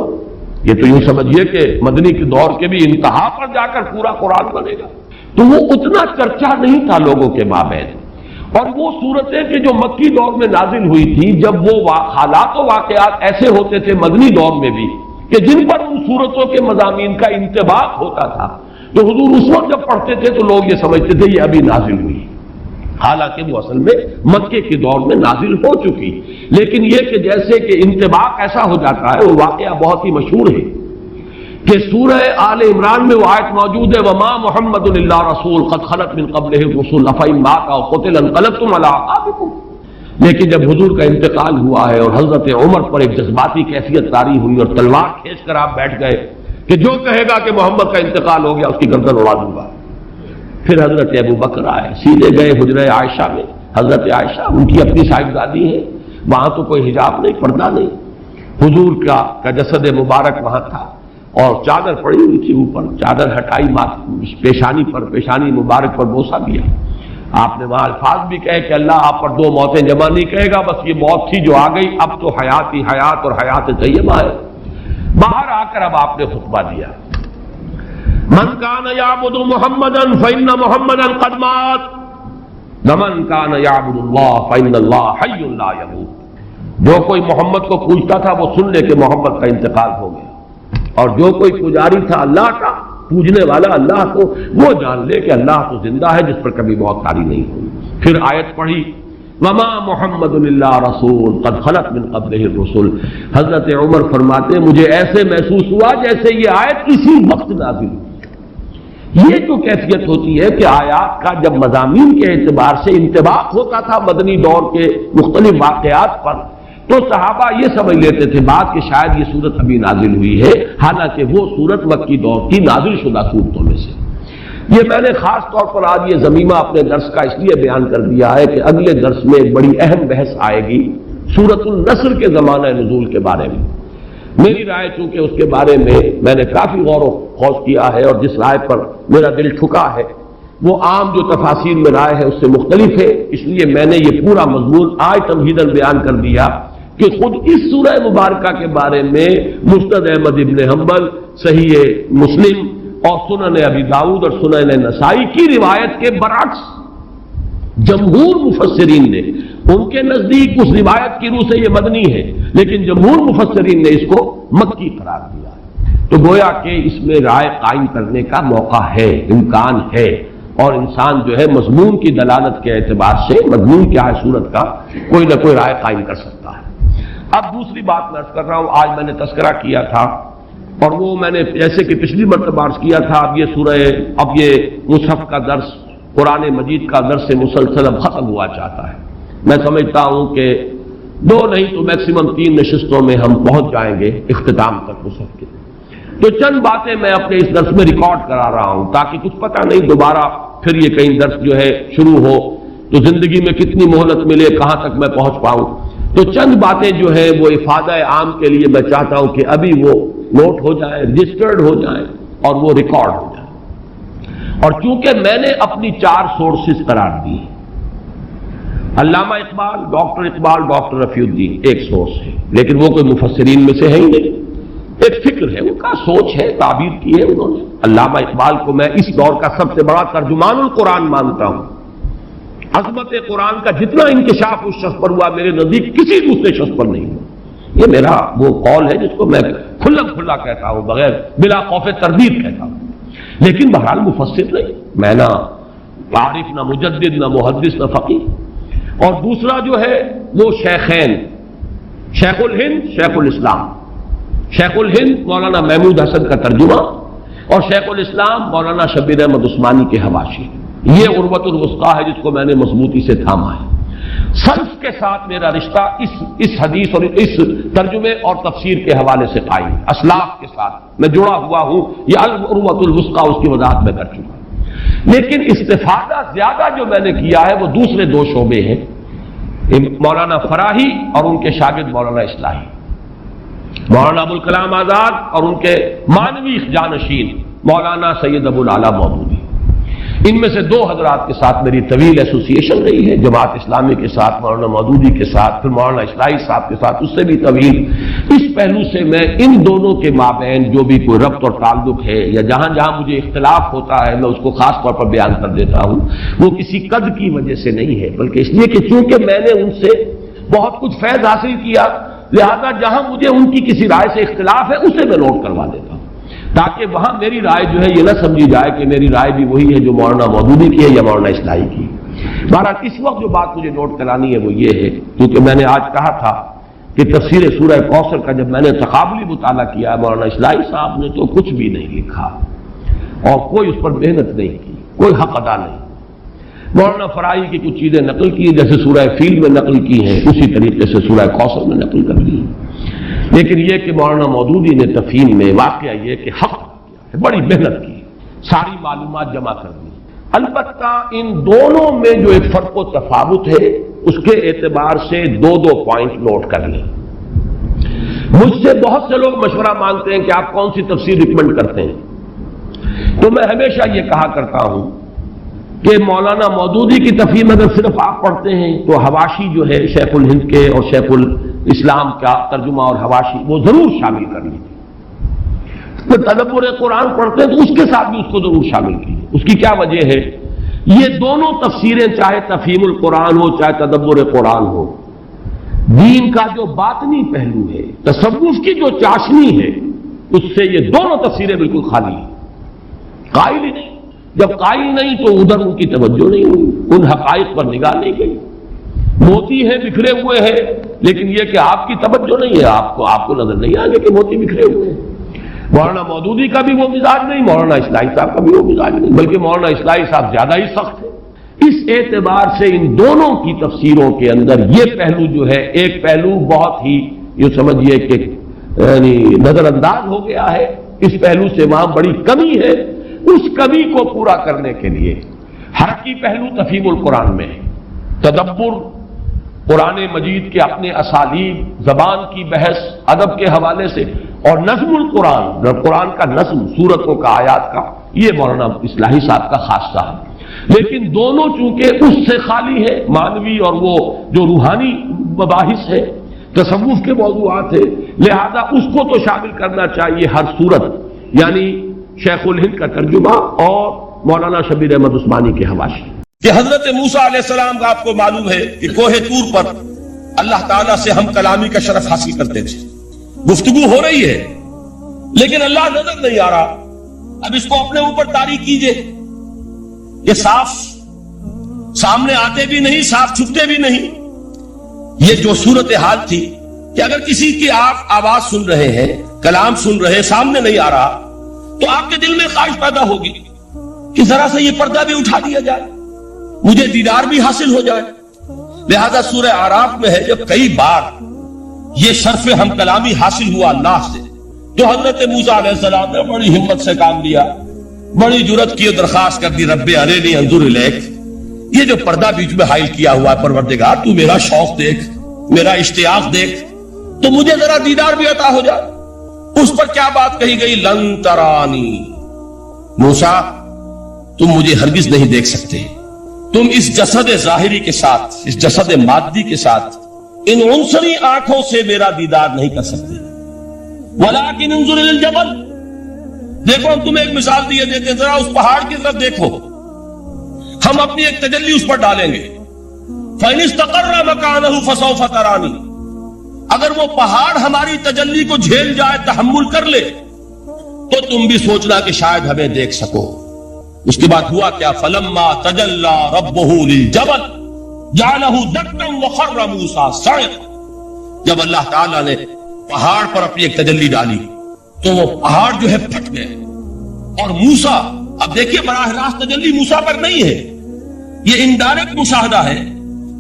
یہ تو یوں سمجھیے کہ مدنی کے دور کے بھی انتہا پر جا کر پورا قرآن بنے گا، تو وہ اتنا چرچا نہیں تھا لوگوں کے مابین۔ اور وہ صورتیں کہ جو مکی دور میں نازل ہوئی تھی، جب وہ حالات و واقعات ایسے ہوتے تھے مدنی دور میں بھی کہ جن پر ان صورتوں کے مضامین کا انطباق ہوتا تھا، تو حضور اس وقت جب پڑھتے تھے تو لوگ یہ سمجھتے تھے یہ ابھی نازل ہوئی، حالانکہ وہ اصل میں مکے کے دور میں نازل ہو چکی۔ لیکن یہ کہ جیسے کہ انطباق ایسا ہو جاتا ہے، وہ واقعہ بہت ہی مشہور ہے کہ سورہ آل عمران میں وہ آیت موجود ہے وما محمد الا رسول قد خلت من قبلہ الرسل افإن مات أو قتل انقلبتم على أعقابكم۔ لیکن جب حضور کا انتقال ہوا ہے اور حضرت عمر پر ایک جذباتی کیفیت طاری ہوئی اور تلوار کھینچ کر آپ بیٹھ گئے کہ جو کہے گا کہ محمد کا انتقال ہو گیا اس کی گردن اڑا دوں گا، پھر حضرت ابو بکر آئے، سیدھے گئے حجرہ عائشہ میں۔ حضرت عائشہ ان کی اپنی صاحبزادی ہے، وہاں تو کوئی حجاب نہیں، پردہ نہیں، حضور کا جسد مبارک وہاں تھا اور چادر پڑی ہوئی تھی اوپر، چادر ہٹائی پیشانی پر، پیشانی مبارک پر بوسہ دیا۔ آپ نے وہاں الفاظ بھی کہے کہ اللہ آپ پر 2 موتیں جمع نہیں کہے گا، بس یہ موت تھی جو آ گئی، اب تو حیات ہی حیات اور حیات طیبہ ہے۔ باہر آ کر اب آپ نے خطبہ دیا، من کان یعبد محمدا فإن محمدا قد مات ومن کان یعبد اللہ فإن اللہ حی لا یموت۔ جو کوئی محمد کو پوجتا تھا وہ سن لے کہ محمد کا انتقال ہو گیا، اور جو کوئی پجاری تھا اللہ کا، پوجنے والا اللہ کو، وہ جان لے کہ اللہ تو زندہ ہے جس پر کبھی موت طاری نہیں ہوئی۔ پھر آیت پڑھی وما محمد الا رسول قد خلت من قبلہ الرسل۔ حضرت عمر فرماتے مجھے ایسے محسوس ہوا جیسے یہ آیت اسی وقت نازل ہوئی۔ یہ جو کیفیت ہوتی ہے کہ آیات کا جب مضامین کے اعتبار سے انطباق ہوتا تھا مدنی دور کے مختلف واقعات پر، تو صحابہ یہ سمجھ لیتے تھے بات کہ شاید یہ صورت ابھی نازل ہوئی ہے، حالانکہ وہ صورت مکی دور کی نازل شدہ صورتوں میں سے۔ یہ میں نے خاص طور پر آج یہ ضمیمہ اپنے درس کا اس لیے بیان کر دیا ہے کہ اگلے درس میں ایک بڑی اہم بحث آئے گی سورۃ النصر کے زمانہ نزول کے بارے میں۔ میری رائے چونکہ اس کے بارے میں نے کافی غور و خوض کیا ہے، اور جس رائے پر میرا دل ٹھکا ہے وہ عام جو تفاسیر میں رائے ہے اس سے مختلف ہے، اس لیے میں نے یہ پورا مضمون آج تمہیداً بیان کر دیا کہ خود اس سورہ مبارکہ کے بارے میں مسند احمد ابن حنبل، صحیح مسلم اور سنن ابی داؤد اور سنن نسائی کی روایت کے برعکس جمہور مفسرین نے، ان کے نزدیک اس روایت کی روح سے یہ مدنی ہے، لیکن جمہور مفسرین نے اس کو مکی قرار دیا ہے۔ تو گویا کہ اس میں رائے قائم کرنے کا موقع ہے، امکان ہے، اور انسان جو ہے مضمون کی دلالت کے اعتبار سے مضمون کیا ہے صورت کا کوئی نہ کوئی رائے قائم کر سکتا ہے۔ اب دوسری بات میں عرض کر رہا ہوں، آج میں نے تذکرہ کیا تھا اور وہ میں نے جیسے کہ پچھلی مرتبہ عرض کیا تھا، اب یہ مصحف کا درس، قرآن مجید کا درس مسلسل اب ختم ہوا چاہتا ہے۔ میں سمجھتا ہوں کہ 2 نہیں تو میکسیمم 3 نشستوں میں ہم پہنچ جائیں گے اختتام تک مصحف کے۔ تو چند باتیں میں اپنے اس درس میں ریکارڈ کرا رہا ہوں تاکہ کچھ پتہ نہیں دوبارہ پھر یہ کہیں درس جو ہے شروع ہو تو زندگی میں کتنی مہلت ملے، کہاں تک میں پہنچ پاؤں۔ تو چند باتیں جو ہے وہ افادہ عام کے لیے میں چاہتا ہوں کہ ابھی وہ نوٹ ہو جائیں، رجسٹرڈ ہو جائیں اور وہ ریکارڈ ہو جائیں۔ اور چونکہ میں نے اپنی 4 سورسز قرار دی، علامہ اقبال، ڈاکٹر رفیع الدین ایک سورس ہے، لیکن وہ کوئی مفسرین میں سے ہے ہی نہیں، ایک فکر ہے، ان کا سوچ ہے، تعبیر کی ہے انہوں نے۔ علامہ اقبال کو میں اس دور کا سب سے بڑا ترجمان القرآن مانتا ہوں۔ عظمت قرآن کا جتنا انکشاف اس شخص پر ہوا میرے نزدیک کسی دوسرے شخص پر نہیں ہوا۔ یہ میرا وہ قول ہے جس کو میں کھلا کہتا ہوں، بغیر بلا خوف تردید کہتا ہوں، لیکن بہرحال مفسر نہیں، میں نہ عارف، نہ مجدد، نہ محدث، نہ فقیہ۔ اور دوسرا جو ہے وہ شیخین، شیخ الہند، شیخ الاسلام۔ شیخ الہند مولانا محمود حسن کا ترجمہ اور شیخ الاسلام مولانا شبیر احمد عثمانی کے حواشی۔ یہ عروۃ الوثقیٰ ہے جس کو میں نے مضبوطی سے تھاما ہے۔ سلف کے ساتھ میرا رشتہ اس حدیث اور اس ترجمے اور تفسیر کے حوالے سے قائم ہے، اسلاف کے ساتھ میں جڑا ہوا ہوں، یہ عروۃ الوثقیٰ اس کی وضاحت میں کر چکا ہوں۔ لیکن استفادہ زیادہ جو میں نے کیا ہے وہ دوسرے 2 شعبے ہیں، مولانا فراہی اور ان کے شاگرد مولانا اصلاحی، مولانا ابوالکلام آزاد اور ان کے مانوی جانشین مولانا سید ابو الاعلیٰ مودودی۔ ان میں سے 2 حضرات کے ساتھ میری طویل ایسوسیشن رہی ہے، جماعت اسلامی کے ساتھ مولانا مودودی کے ساتھ، پھر مولانا اصلاحی صاحب کے ساتھ اس سے بھی طویل۔ اس پہلو سے میں ان دونوں کے مابین جو بھی کوئی ربط اور تعلق ہے یا جہاں جہاں مجھے اختلاف ہوتا ہے میں اس کو خاص طور پر بیان کر دیتا ہوں، وہ کسی قد کی وجہ سے نہیں ہے، بلکہ اس لیے کہ چونکہ میں نے ان سے بہت کچھ فیض حاصل کیا، لہذا جہاں مجھے ان کی کسی رائے سے اختلاف ہے اسے میں نوٹ کروا دیتا ہوں، تاکہ وہاں میری رائے جو ہے یہ نہ سمجھی جائے کہ میری رائے بھی وہی ہے جو مولانا مودودی کی ہے یا مولانا اصلاحی کی۔ بہرحال اس وقت جو بات مجھے نوٹ کرانی ہے وہ یہ ہے، کیونکہ میں نے آج کہا تھا کہ تفسیر سورہ کوثر کا جب میں نے تقابلی مطالعہ کیا مولانا اصلاحی صاحب نے تو کچھ بھی نہیں لکھا اور کوئی اس پر محنت نہیں کی، کوئی حق ادا نہیں۔ مولانا فراہی کی کچھ چیزیں نقل کی جیسے سورہ فیل میں نقل کی ہیں، اسی طریقے سے سورہ کوثر میں نقل کر دی، لیکن یہ کہ مولانا مودودی نے تفہیم میں واقعہ یہ کہ حق کیا ہے، بڑی محنت کی، ساری معلومات جمع کر دی۔ البتہ ان دونوں میں جو ایک فرق و تفاوت ہے اس کے اعتبار سے 2 پوائنٹ نوٹ کر لیں۔ مجھ سے بہت سے لوگ مشورہ مانگتے ہیں کہ آپ کون سی تفسیر ریکمنڈ کرتے ہیں، تو میں ہمیشہ یہ کہا کرتا ہوں کہ مولانا مودودی کی تفہیم اگر صرف آپ پڑھتے ہیں تو حواشی جو ہے شیخ الہند کے اور شیخ الاسلام کا ترجمہ اور حواشی وہ ضرور شامل کر لیجیے۔ تدبر قرآن پڑھتے ہیں تو اس کے ساتھ بھی اس کو ضرور شامل کیجیے۔ اس کی کیا وجہ ہے؟ یہ دونوں تفسیریں چاہے تفہیم القرآن ہو چاہے تدبر قرآن ہو، دین کا جو باطنی پہلو ہے، تصوف کی جو چاشنی ہے، اس سے یہ دونوں تفسیریں بالکل خالی ہیں، قائل ہی نہیں۔ جب قائل نہیں تو ادھر ان کی توجہ نہیں ہوئی، ان حقائق پر نگاہ نہیں گئی۔ موتی ہیں بکھرے ہوئے ہیں، لیکن یہ کہ آپ کی توجہ نہیں ہے، آپ کو نظر نہیں آئے کہ موتی بکھرے ہوئے ہیں۔ مولانا مودودی کا بھی وہ مزاج نہیں، مولانا اصلاحی صاحب کا بھی وہ مزاج نہیں، بلکہ مولانا اصلاحی صاحب زیادہ ہی سخت ہے۔ اس اعتبار سے ان دونوں کی تفسیروں کے اندر یہ پہلو جو ہے، ایک پہلو بہت ہی یہ سمجھیے کہ یعنی نظر انداز ہو گیا ہے، اس پہلو سے وہاں بڑی کمی ہے۔ اس کمی کو پورا کرنے کے لیے حرکی پہلو تفہیم القرآن میں ہے، تدبر قرآن مجید کے اپنے اسالیب، زبان کی بحث، ادب کے حوالے سے، اور نظم القرآن، قرآن کا نظم، سورتوں کا، آیات کا، یہ مولانا اصلاحی صاحب کا خاصہ ہے۔ لیکن دونوں چونکہ اس سے خالی ہے، معنوی اور وہ جو روحانی مباحث ہے، تصوف کے موضوعات ہیں، لہذا اس کو تو شامل کرنا چاہیے ہر صورت، یعنی شیخ الہند کا ترجمہ اور مولانا شبیر احمد عثمانی کے حواشی۔ کہ حضرت موسیٰ علیہ السلام کا آپ کو معلوم ہے کہ کوہ طور پر اللہ تعالیٰ سے ہم کلامی کا شرف حاصل کرتے تھے، گفتگو ہو رہی ہے لیکن اللہ نظر نہیں آ رہا۔ اب اس کو اپنے اوپر طاری کیجئے، یہ صاف سامنے آتے بھی نہیں، صاف چھپتے بھی نہیں۔ یہ جو صورتحال تھی کہ اگر کسی کی آپ آواز سن رہے ہیں، کلام سن رہے، سامنے نہیں آ رہا، تو آپ کے دل میں خواہش پیدا ہوگی کہ ذرا سے یہ پردہ بھی اٹھا دیا جائے، مجھے دیدار بھی حاصل ہو جائے۔ لہذا سورہ اعراف میں ہے جب کئی بار یہ شرف ہم کلامی حاصل ہوا اللہ سے، تو حضرت موسیٰ علیہ السلام نے بڑی ہمت سے کام لیا، بڑی جرت کی، درخواست کر دی، رب ارنی انظر الیک، یہ جو پردہ بیچ میں حائل کیا ہوا ہے پروردگار، تو میرا شوق دیکھ، میرا اشتیاق دیکھ، تو مجھے ذرا دیدار بھی عطا ہو جائے۔ اس پر کیا بات کہی گئی؟ لن ترانی، موسیٰ تم مجھے ہرگز نہیں دیکھ سکتے، تم اس جسد ظاہری کے ساتھ، اس جسد مادی کے ساتھ، ان عنصری آنکھوں سے میرا دیدار نہیں کر سکتے۔ ولیکن انظر الی الجبل، دیکھو ہم تمہیں ایک مثال دیے دیتے، ذرا اس پہاڑ کی طرف دیکھو، ہم اپنی ایک تجلی اس پر ڈالیں گے۔ فَإِنِ اسْتَقَرَّ مَكَانَهُ فَسَوْفَ تَرَانِي، اگر وہ پہاڑ ہماری تجلی کو جھیل جائے، تحمل کر لے، تو تم بھی سوچنا کہ شاید ہمیں دیکھ سکو۔ اس کے بعد ہوا کیا؟ فَلَمَّا تَجَلَّى رَبُّهُ لِلْجَبَلِ جَعَلَهُ دَكًّا وَخَرَّ مُوسَىٰ صَعِقًا، جب اللہ تعالیٰ نے پہاڑ پر اپنی ایک تجلی ڈالی تو وہ پہاڑ جو ہے پھٹ گئے، اور موسیٰ، اب دیکھیے براہ راست تجلی موسیٰ پر نہیں ہے، یہ انڈائریکٹ مشاہدہ ہے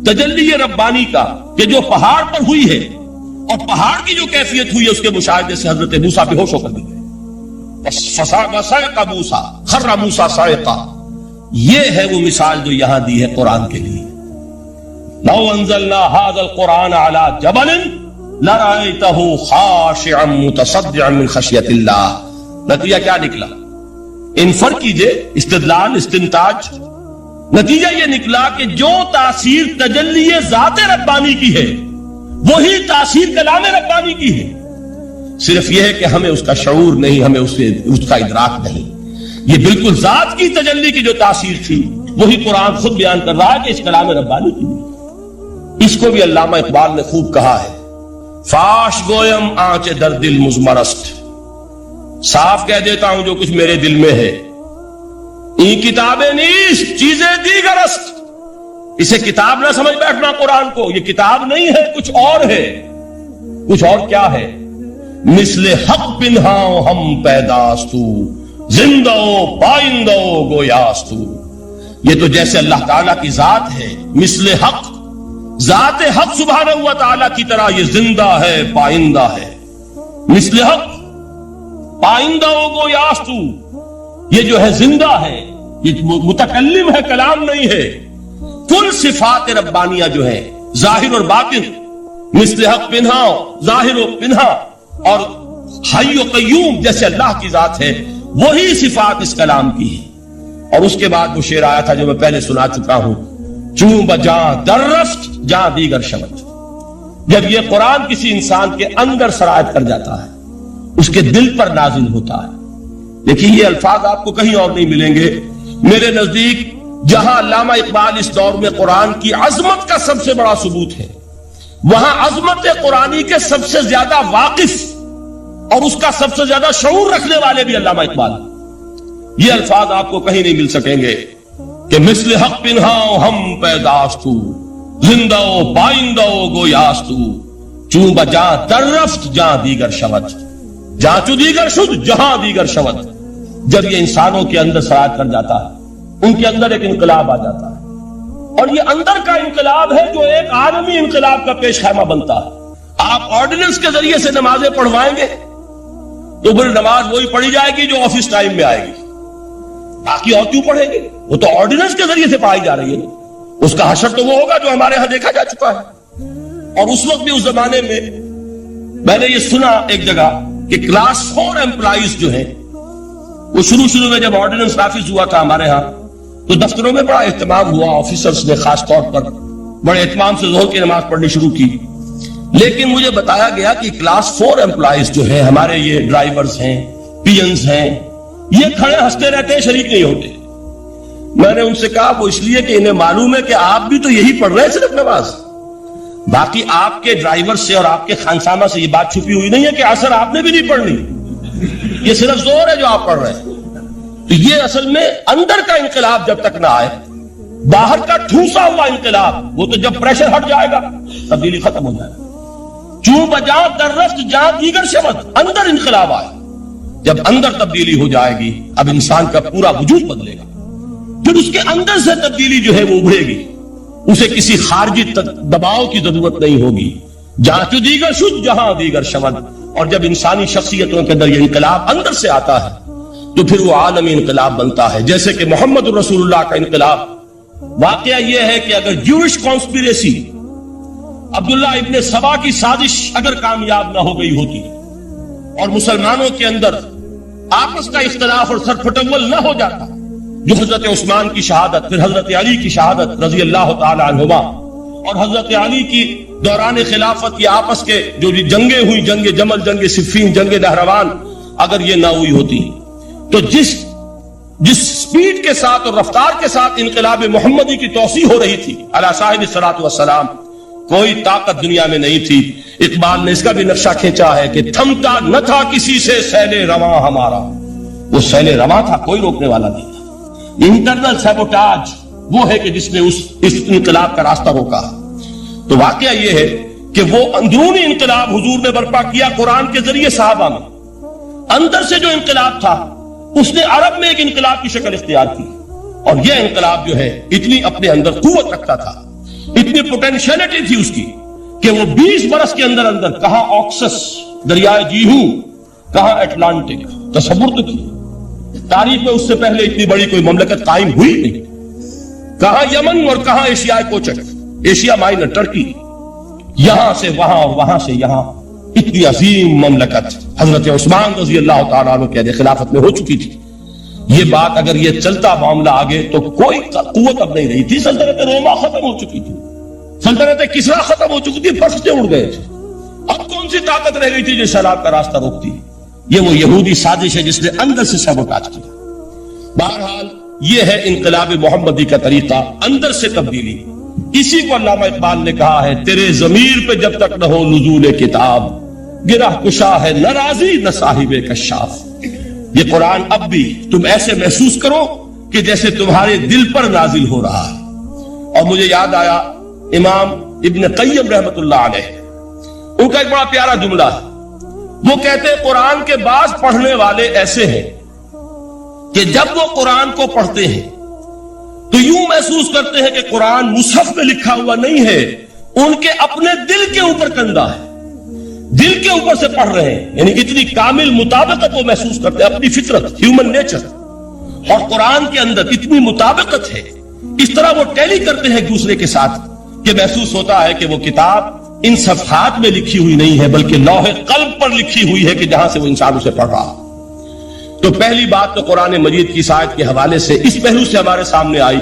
تجلی ربانی کا، کہ جو پہاڑ پر ہوئی ہے، اور پہاڑ کی جو کیفیت ہوئی ہے اس کے مشاہدے سے حضرت موسیٰ بے ہوش ہو کر گئے۔ وَصَعِقَ مُوسَىٰ خَرَّ مُوسَىٰ صَعِقًا، یہ ہے وہ مثال جو یہاں دی ہے قرآن کے لیے۔ لَوْ أَنزَلْنَا هَذَا الْقُرْآنَ عَلَىٰ جَبَلٍ لَرَأَيْتَهُ خَاشِعًا مُتَصَدِّعًا مِنْ خَشْيَةِ اللَّهِ، نتیجہ کیا نکلا؟ انفر کیجئے، استدلال، استنتاج، نتیجہ یہ نکلا کہ جو تاثیر تجلی ذات ربانی کی ہے وہی تاثیر کلام ربانی کی ہے، صرف یہ ہے کہ ہمیں اس کا شعور نہیں، ہمیں اس کا ادراک نہیں۔ یہ بالکل ذات کی تجلی کی جو تاثیر تھی وہی قرآن خود بیان کر رہا ہے کہ اس کلام ربانی کی ہے۔ اس کو بھی علامہ اقبال نے خوب کہا ہے، فاش گویم آنچ در دل مزمرست، صاف کہہ دیتا ہوں جو کچھ میرے دل میں ہے، این کتابیں نیست چیزیں دیگر است، اسے کتاب نہ سمجھ بیٹھنا قرآن کو، یہ کتاب نہیں ہے، کچھ اور ہے۔ کچھ اور کیا ہے؟ مثل حق پنہاؤ ہم پیداستو، زندہ پائندہ گویاستو، یہ تو جیسے اللہ تعالیٰ کی ذات ہے، مثل حق، ذات حق سبحانہ و تعالیٰ کی طرح یہ زندہ ہے، پائندہ ہے۔ مثل حق، پائندہ گویاستو، یہ جو ہے زندہ ہے، یہ متکلم ہے، کلام نہیں ہے۔ کل صفات ربانیہ جو ہے ظاہر اور باطن، مثل حق پنہا، ظاہر و پنہا، اور حی و قیوم جیسے اللہ کی ذات ہے، وہی صفات اس کلام کی ہے۔ اور اس کے بعد وہ شعر آیا تھا جو میں پہلے سنا چکا ہوں، چوں بجاں در رفت جاں دیگر شود، جب یہ قرآن کسی انسان کے اندر سرایت کر جاتا ہے، اس کے دل پر نازل ہوتا ہے۔ لیکن یہ الفاظ آپ کو کہیں اور نہیں ملیں گے۔ میرے نزدیک جہاں علامہ اقبال اس دور میں قرآن کی عظمت کا سب سے بڑا ثبوت ہے، وہاں عظمت قرآنی کے سب سے زیادہ واقف اور اس کا سب سے زیادہ شعور رکھنے والے بھی علامہ اقبال۔ یہ الفاظ آپ کو کہیں نہیں مل سکیں گے کہ مثل حق پنہاؤ ہم پیداستو، زندہ و بائندہ و گویاست تو چون بجاں در رفت جہاں دیگر شود جہاں چو دیگر شد جہاں دیگر شود. جب یہ انسانوں کے اندر سرایت کر جاتا ہے ان کے اندر ایک انقلاب آ جاتا ہے اور یہ اندر کا انقلاب ہے جو ایک عالمی انقلاب کا پیش خیمہ بنتا ہے. آپ آرڈیننس کے ذریعے سے نمازیں پڑھوائیں گے تو پھر نماز وہی پڑھی جائے گی جو آفس ٹائم میں آئے گی. باقی اور کیوں پڑھیں گے؟ وہ تو آرڈیننس کے ذریعے سے پڑھائی جا رہی ہے. اس کا حشر تو وہ ہوگا جو ہمارے ہاں دیکھا جا چکا ہے. اور اس وقت بھی اس زمانے میں نے یہ سنا ایک جگہ کہ کلاس 4 امپلائیز جو ہیں وہ شروع میں جب آرڈیننس نافذ ہوا تھا ہمارے ہاں تو دفتروں میں بڑا اہتمام ہوا. آفیسرز نے خاص طور پر بڑے اہتمام سے ظہر کی نماز پڑھنی شروع کی. لیکن مجھے بتایا گیا کہ کلاس 4 امپلائیز جو ہیں ہمارے یہ ڈرائیورز ہیں پی اینز ہیں یہ کھڑے ہنستے رہتے ہیں شریک نہیں ہوتے. میں نے ان سے کہا وہ اس لیے کہ انہیں معلوم ہے کہ آپ بھی تو یہی پڑھ رہے ہیں صرف نماز. باقی آپ کے ڈرائیور سے اور آپ کے خانسامہ سے یہ بات چھپی ہوئی نہیں ہے کہ اثر آپ نے بھی نہیں پڑھنی. یہ صرف زور ہے جو آپ پڑھ رہے ہیں. تو یہ اصل میں اندر کا انقلاب جب تک نہ آئے باہر کا ٹھوسا ہوا انقلاب وہ تو جب پریشر ہٹ جائے گا تبدیلی ختم ہو جائے گا. چون بجاں در رفت جہاں دیگر شود اندر انقلاب آئے. جب اندر تبدیلی ہو جائے گی اب انسان کا پورا وجود بدلے گا. پھر اس کے اندر سے تبدیلی جو ہے وہ ابھرے گی. اسے کسی خارجی دباؤ کی ضرورت نہیں ہوگی. جہاں تو دیگر شد جہاں دیگر شود. اور جب انسانی شخصیتوں کے اندر یہ انقلاب اندر سے آتا ہے تو پھر وہ عالمی انقلاب بنتا ہے. جیسے کہ محمد رسول اللہ کا انقلاب. واقعہ یہ ہے کہ اگر جوش کانسپیریسی عبداللہ ابن سبا کی سازش اگر کامیاب نہ ہو گئی ہوتی اور مسلمانوں کے اندر آپس کا اختلاف اور سر پھٹول نہ ہو جاتا جو حضرت عثمان کی شہادت پھر حضرت علی کی شہادت رضی اللہ تعالی عنہما اور حضرت علی کی دوران خلافت یہ آپس کے جو جنگیں ہوئی جنگ جمل جنگ صفین جنگ نہروان اگر یہ نہ ہوئی ہوتی تو جس سپیڈ کے ساتھ اور رفتار کے ساتھ انقلاب محمدی کی توسیع ہو رہی تھی علی صاحب الصلاۃ والسلام کوئی طاقت دنیا میں نہیں تھی. اقبال نے اس کا بھی نقشہ کھینچا ہے کہ تھمتا نہ تھا کسی سے سیل رواں ہمارا. وہ سیل رواں تھا کوئی روکنے والا نہیں تھا. انٹرنل سیبوٹاج وہ ہے کہ جس نے اس انقلاب کا راستہ روکا. تو واقعہ یہ ہے کہ وہ اندرونی انقلاب حضور نے برپا کیا قرآن کے ذریعے صحابہ میں. اندر سے جو انقلاب تھا اس نے عرب میں ایک انقلاب کی شکل اختیار کی. اور یہ انقلاب جو ہے اتنی اپنے اندر قوت رکھتا تھا اتنی پوٹینشیلٹی تھی اس کی کہ وہ 20 برس کے اندر کہاں آکسس دریائے جیہو کہاں اٹلانٹک. تصور تو کی تاریخ میں اس سے پہلے اتنی بڑی کوئی مملکت قائم ہوئی نہیں. کہاں یمن اور کہاں ایشیا کوچک ایشیا مائنر ٹرکی یہاں سے وہاں اور وہاں سے یہاں اتنی عظیم مملکت حضرت عثمان رضی اللہ تعالیٰ عنہ کے خلافت میں ہو چکی تھی. یہ بات اگر یہ چلتا معاملہ آگے تو کوئی قوت اب نہیں رہی تھی. سلطنت روما ختم ہو چکی تھی سلطنت کسرا ختم ہو چکی تھی فرشتے اڑ گئے تھے. اب کون سی طاقت رہ گئی تھی جو سیلاب کا راستہ روکتی. یہ وہ یہودی سازش ہے جس نے اندر سے سیبوٹاج کیا. بہرحال یہ ہے انقلاب محمدی کا طریقہ اندر سے تبدیلی. اسی کو علامہ اقبال نے کہا ہے تیرے ضمیر پہ جب تک نہ ہو نزول کتاب گرہ کشا ہے نہ راضی نہ صاحب کشاف. یہ قرآن اب بھی تم ایسے محسوس کرو کہ جیسے تمہارے دل پر نازل ہو رہا ہے. اور مجھے یاد آیا امام ابن قیم رحمت اللہ علیہ ان کا ایک بڑا پیارا جملہ ہے. وہ کہتے ہیں قرآن کے بعض پڑھنے والے ایسے ہیں کہ جب وہ قرآن کو پڑھتے ہیں تو یوں محسوس کرتے ہیں کہ قرآن مصحف میں لکھا ہوا نہیں ہے ان کے اپنے دل کے اوپر کندہ ہے دل کے اوپر سے پڑھ رہے ہیں. یعنی اتنی کامل مطابقت وہ محسوس کرتے ہیں اپنی فطرت ہیومن نیچر اور قرآن کے اندر اتنی مطابقت ہے. اس طرح وہ ٹیلی کرتے ہیں ایک دوسرے کے ساتھ کہ محسوس ہوتا ہے کہ وہ کتاب ان صفحات میں لکھی ہوئی نہیں ہے بلکہ لوح قلب پر لکھی ہوئی ہے کہ جہاں سے وہ انسان اسے پڑھ رہا. تو پہلی بات تو قرآن مجید کی آیت کے حوالے سے اس پہلو سے ہمارے سامنے آئی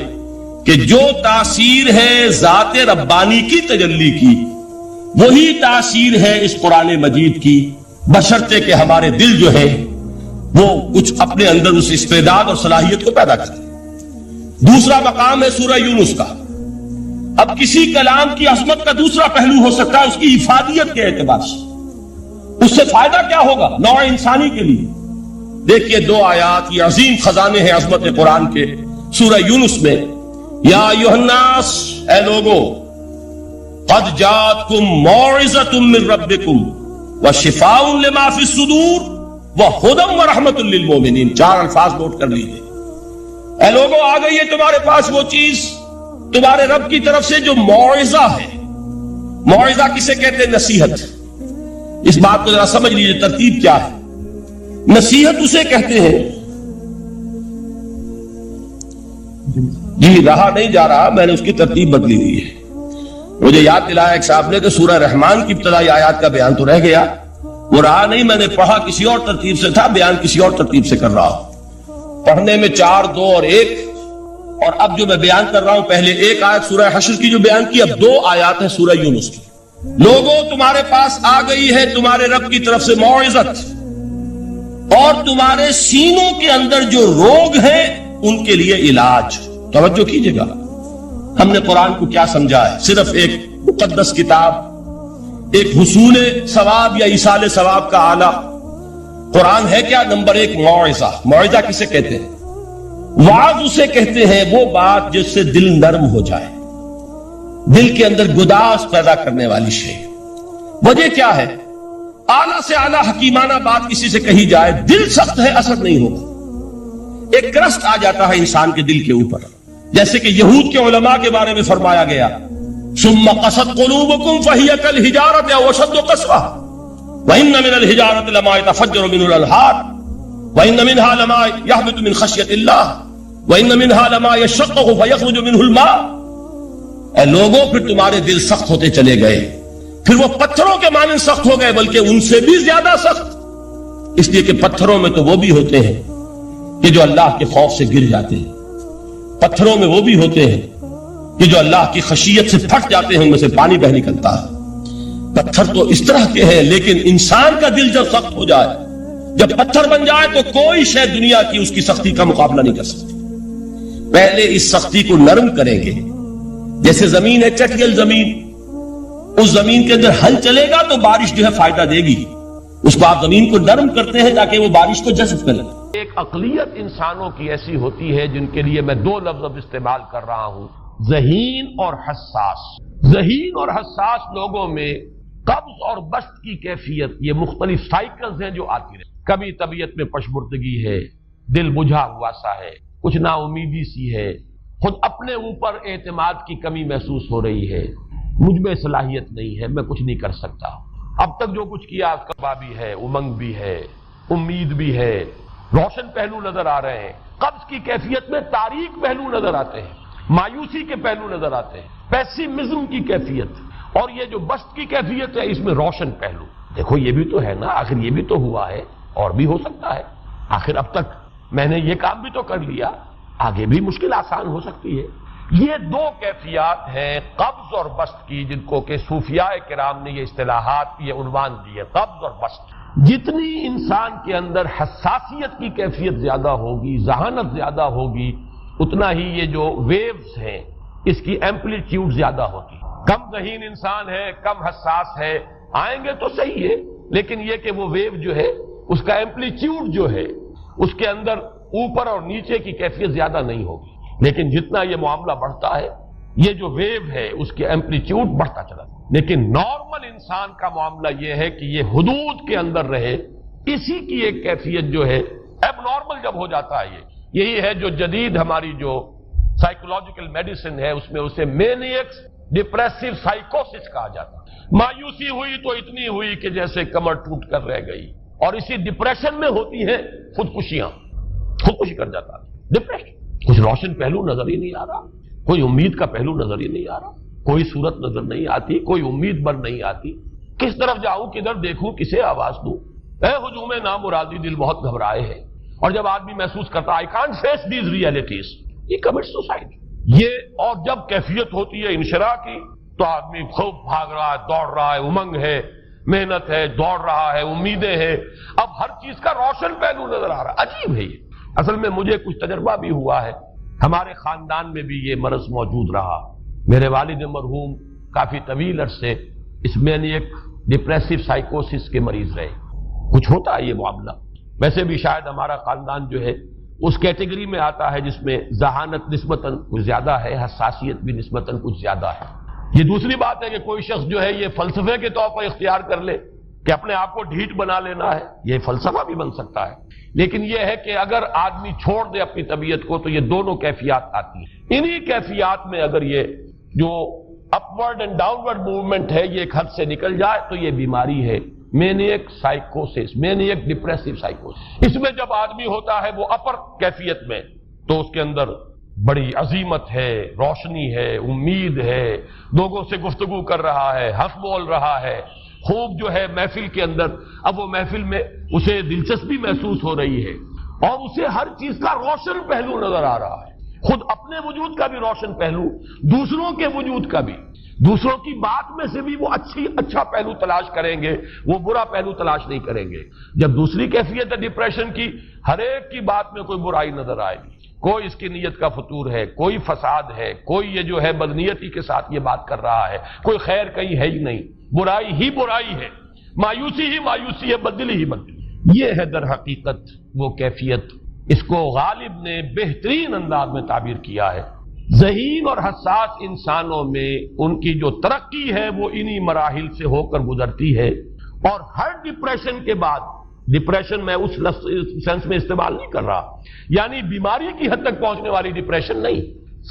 کہ جو تاثیر ہے ذات ربانی کی تجلی کی وہی تاثیر ہے اس قرآن مجید کی بشرطے کہ ہمارے دل جو ہے وہ کچھ اپنے اندر اس استعداد اور صلاحیت کو پیدا کرے. دوسرا مقام ہے سورہ یونس کا. اب کسی کلام کی عظمت کا دوسرا پہلو ہو سکتا ہے اس کی افادیت کے اعتبار سے. اس سے فائدہ کیا ہوگا نوع انسانی کے لیے. دیکھیے 2 آیات یہ عظیم خزانے ہیں عظمت قرآن کے. سورہ یونس میں یا ایھا الناس اے لوگو قد جاءتکم موعظۃ من ربکم وشفاء لما فی الصدور وہدی ورحمۃ للمؤمنین. 4 الفاظ نوٹ کر لیجیے. اے لوگوں، آ گئی ہے تمہارے پاس وہ چیز تمہارے رب کی طرف سے جو موعظہ ہے. موعظہ کسے کہتے ہیں؟ نصیحت. اس بات کو ذرا سمجھ لیجیے ترتیب کیا ہے. نصیحت اسے کہتے ہیں. جی رہا نہیں جا رہا، میں نے اس کی ترتیب بدلی ہوئی ہے. مجھے یاد دلایا ایک صاحب نے کہ سورہ رحمان کی ابتدائی آیات کا بیان تو رہ گیا، وہ رہا نہیں. میں نے پڑھا کسی اور ترتیب سے تھا، بیان کسی اور ترتیب سے کر رہا ہوں. پڑھنے میں 4 2 اور 1، اور اب جو میں بیان کر رہا ہوں پہلے 1 آیت سورہ حشر کی جو بیان کی، اب 2 آیات ہیں سورہ یونس کی. لوگوں، تمہارے پاس آ گئی ہے تمہارے رب کی طرف سے موعظت، اور تمہارے سینوں کے اندر جو روگ ہیں ان کے لیے علاج. توجہ کیجئے گا، ہم نے قرآن کو کیا سمجھا ہے؟ صرف ایک مقدس کتاب، ایک حصول ثواب یا ایصال ثواب کا آلہ. قرآن ہے کیا؟ نمبر 1 موعظہ. موعظہ کسے کہتے ہیں؟ وعظ اسے کہتے ہیں وہ بات جس سے دل نرم ہو جائے، دل کے اندر گداز پیدا کرنے والی شے. وجہ کیا ہے؟ اعلیٰ سے اعلیٰ حکیمانہ بات کسی سے کہی جائے، دل سخت ہے، اثر نہیں ہوگا. ایک کرسٹ آ جاتا ہے انسان کے دل کے اوپر، جیسے کہ یہود کے علماء کے بارے میں فرمایا گیا ثم قست قلوبکم فہی کالحجارۃ او اشد قسوہ وان من الحجارۃ لما يتفجر منه الانہار وان منها لما يهبط من خشیۃ اللہ وان منها لما يشقق فيخرج منه الماء. اے لوگوں، پھر تمہارے دل سخت ہوتے چلے گئے، پھر وہ پتھروں کے مانند سخت ہو گئے، بلکہ ان سے بھی زیادہ سخت. اس لیے کہ پتھروں میں تو وہ بھی ہوتے ہیں کہ جو اللہ کے خوف سے گر جاتے ہیں، پتھروں میں وہ بھی ہوتے ہیں کہ جو اللہ کی خشیت سے پھٹ جاتے ہیں، ان میں سے پانی بہ نکلتا ہے. پتھر تو اس طرح کے ہیں، لیکن انسان کا دل جب سخت ہو جائے، جب پتھر بن جائے، تو کوئی شے دنیا کی اس کی سختی کا مقابلہ نہیں کر سکتی. پہلے اس سختی کو نرم کریں گے. جیسے زمین ہے چٹیل زمین، اس زمین کے اندر ہل چلے گا تو بارش جو ہے فائدہ دے گی. اس کو آپ زمین کو نرم کرتے ہیں تاکہ وہ بارش کو جذب کرے. ایک اقلیت انسانوں کی ایسی ہوتی ہے جن کے لیے میں 2 لفظ اب استعمال کر رہا ہوں، ذہین اور حساس. ذہین اور حساس لوگوں میں قبض اور بسط کی کیفیت، یہ مختلف سائیکلز ہیں جو آتی رہتی. کبھی طبیعت میں پشمردگی ہے، دل بجھا ہوا سا ہے، کچھ نا امیدی سی ہے، خود اپنے اوپر اعتماد کی کمی محسوس ہو رہی ہے، مجھ میں صلاحیت نہیں ہے، میں کچھ نہیں کر سکتا، اب تک جو کچھ کیا اس کا بھی ہے، امنگ بھی ہے، امید بھی ہے، روشن پہلو نظر آ رہے ہیں. قبض کی کیفیت میں تاریک پہلو نظر آتے ہیں، مایوسی کے پہلو نظر آتے ہیں، پیسیمزم کی کیفیت. اور یہ جو بسط کی کیفیت ہے، اس میں روشن پہلو. دیکھو یہ بھی تو ہے نا، آخر یہ بھی تو ہوا ہے، اور بھی ہو سکتا ہے، آخر اب تک میں نے یہ کام بھی تو کر لیا، آگے بھی مشکل آسان ہو سکتی ہے. یہ 2 کیفیات ہیں قبض اور بسط کی، جن کو کہ صوفیاء کرام نے یہ اصطلاحات، یہ عنوان دیے، قبض اور بسط. جتنی انسان کے اندر حساسیت کی کیفیت زیادہ ہوگی، ذہانت زیادہ ہوگی، اتنا ہی یہ جو ویوز ہیں اس کی ایمپلیٹیوڈ زیادہ ہوتی. کم ذہین انسان ہے، کم حساس ہے، آئیں گے تو صحیح ہے، لیکن یہ کہ وہ ویو جو ہے اس کا ایمپلیٹیوڈ جو ہے اس کے اندر اوپر اور نیچے کی کیفیت زیادہ نہیں ہوگی. لیکن جتنا یہ معاملہ بڑھتا ہے، یہ جو ویو ہے اس کے ایمپلیٹیوڈ بڑھتا چلا جاتا. لیکن نارمل انسان کا معاملہ یہ ہے کہ یہ حدود کے اندر رہے. اسی کی ایک کیفیت جو ہے ایب نارمل جب ہو جاتا ہے، یہی ہے جو جدید ہماری جو سائیکولوجیکل میڈیسن ہے اس میں اسے مینیکس ڈپریسو سائیکوسس کہا جاتا ہے. مایوسی ہوئی تو اتنی ہوئی کہ جیسے کمر ٹوٹ کر رہ گئی، اور اسی ڈپریشن میں ہوتی ہیں خودکشیاں، خودکشی کر جاتا ہے ڈپریشن. کچھ روشن پہلو نظر ہی نہیں آ رہا، کوئی امید کا پہلو نظر ہی نہیں آ رہا، کوئی صورت نظر نہیں آتی، کوئی امید بر نہیں آتی. کس طرف جاؤں، کدھر دیکھوں، کسے آواز دوں؟ اے ہجوم نامرادی، دل بہت گھبرائے ہے. اور جب آدمی محسوس کرتا I can't face these realities، یہ commits suicide. یہ اور جب کیفیت ہوتی ہے انشراح کی تو آدمی خوب بھاگ رہا ہے، دوڑ رہا ہے، امنگ ہے، محنت ہے، دوڑ رہا ہے، امیدیں ہیں، اب ہر چیز کا روشن پہلو نظر آ رہا ہے. عجیب ہے یہ. اصل میں مجھے کچھ تجربہ بھی ہوا ہے، ہمارے خاندان میں بھی یہ مرض موجود رہا. میرے والد مرحوم کافی طویل عرصے اس میں ایک ڈپریسو سائیکوسس کے مریض رہے. کچھ ہوتا ہے یہ معاملہ. ویسے بھی شاید ہمارا خاندان جو ہے اس کیٹیگری میں آتا ہے جس میں ذہانت نسبتاً کچھ زیادہ ہے، حساسیت بھی نسبتاً کچھ زیادہ ہے. یہ دوسری بات ہے کہ کوئی شخص جو ہے یہ فلسفے کے طور پر اختیار کر لے کہ اپنے آپ کو ڈھیٹ بنا لینا ہے، یہ فلسفہ بھی بن سکتا ہے، لیکن یہ ہے کہ اگر آدمی چھوڑ دے اپنی طبیعت کو تو یہ دونوں کیفیات آتی ہیں۔ انہی کیفیات میں اگر یہ جو اپورڈ اینڈ ڈاؤنورڈ موومنٹ ہے یہ ایک حد سے نکل جائے تو یہ بیماری ہے، مینیک سائیکوسس، مینیک ڈپریسو سائیکوسس۔ اس میں جب آدمی ہوتا ہے وہ اپر کیفیت میں تو اس کے اندر بڑی عظیمت ہے، روشنی ہے، امید ہے، لوگوں سے گفتگو کر رہا ہے، حق بول رہا ہے، خوب جو ہے محفل کے اندر، اب وہ محفل میں اسے دلچسپی محسوس ہو رہی ہے اور اسے ہر چیز کا روشن پہلو نظر آ رہا ہے، خود اپنے وجود کا بھی روشن پہلو، دوسروں کے وجود کا بھی، دوسروں کی بات میں سے بھی وہ اچھا پہلو تلاش کریں گے، وہ برا پہلو تلاش نہیں کریں گے۔ جب دوسری کیفیت ہے ڈپریشن کی، ہر ایک کی بات میں کوئی برائی نظر آئے گی، کوئی اس کی نیت کا فطور ہے، کوئی فساد ہے، کوئی یہ جو ہے بدنیتی کے ساتھ یہ بات کر رہا ہے، کوئی خیر کہیں ہے ہی نہیں، برائی ہی برائی ہے، مایوسی ہی مایوسی ہے، بدلی ہی بدلی۔ یہ ہے در حقیقت وہ کیفیت، اس کو غالب نے بہترین انداز میں تعبیر کیا ہے۔ ذہین اور حساس انسانوں میں ان کی جو ترقی ہے وہ انہی مراحل سے ہو کر گزرتی ہے، اور ہر ڈپریشن کے بعد، ڈپریشن میں اس سینس میں استعمال نہیں کر رہا یعنی بیماری کی حد تک پہنچنے والی ڈپریشن نہیں،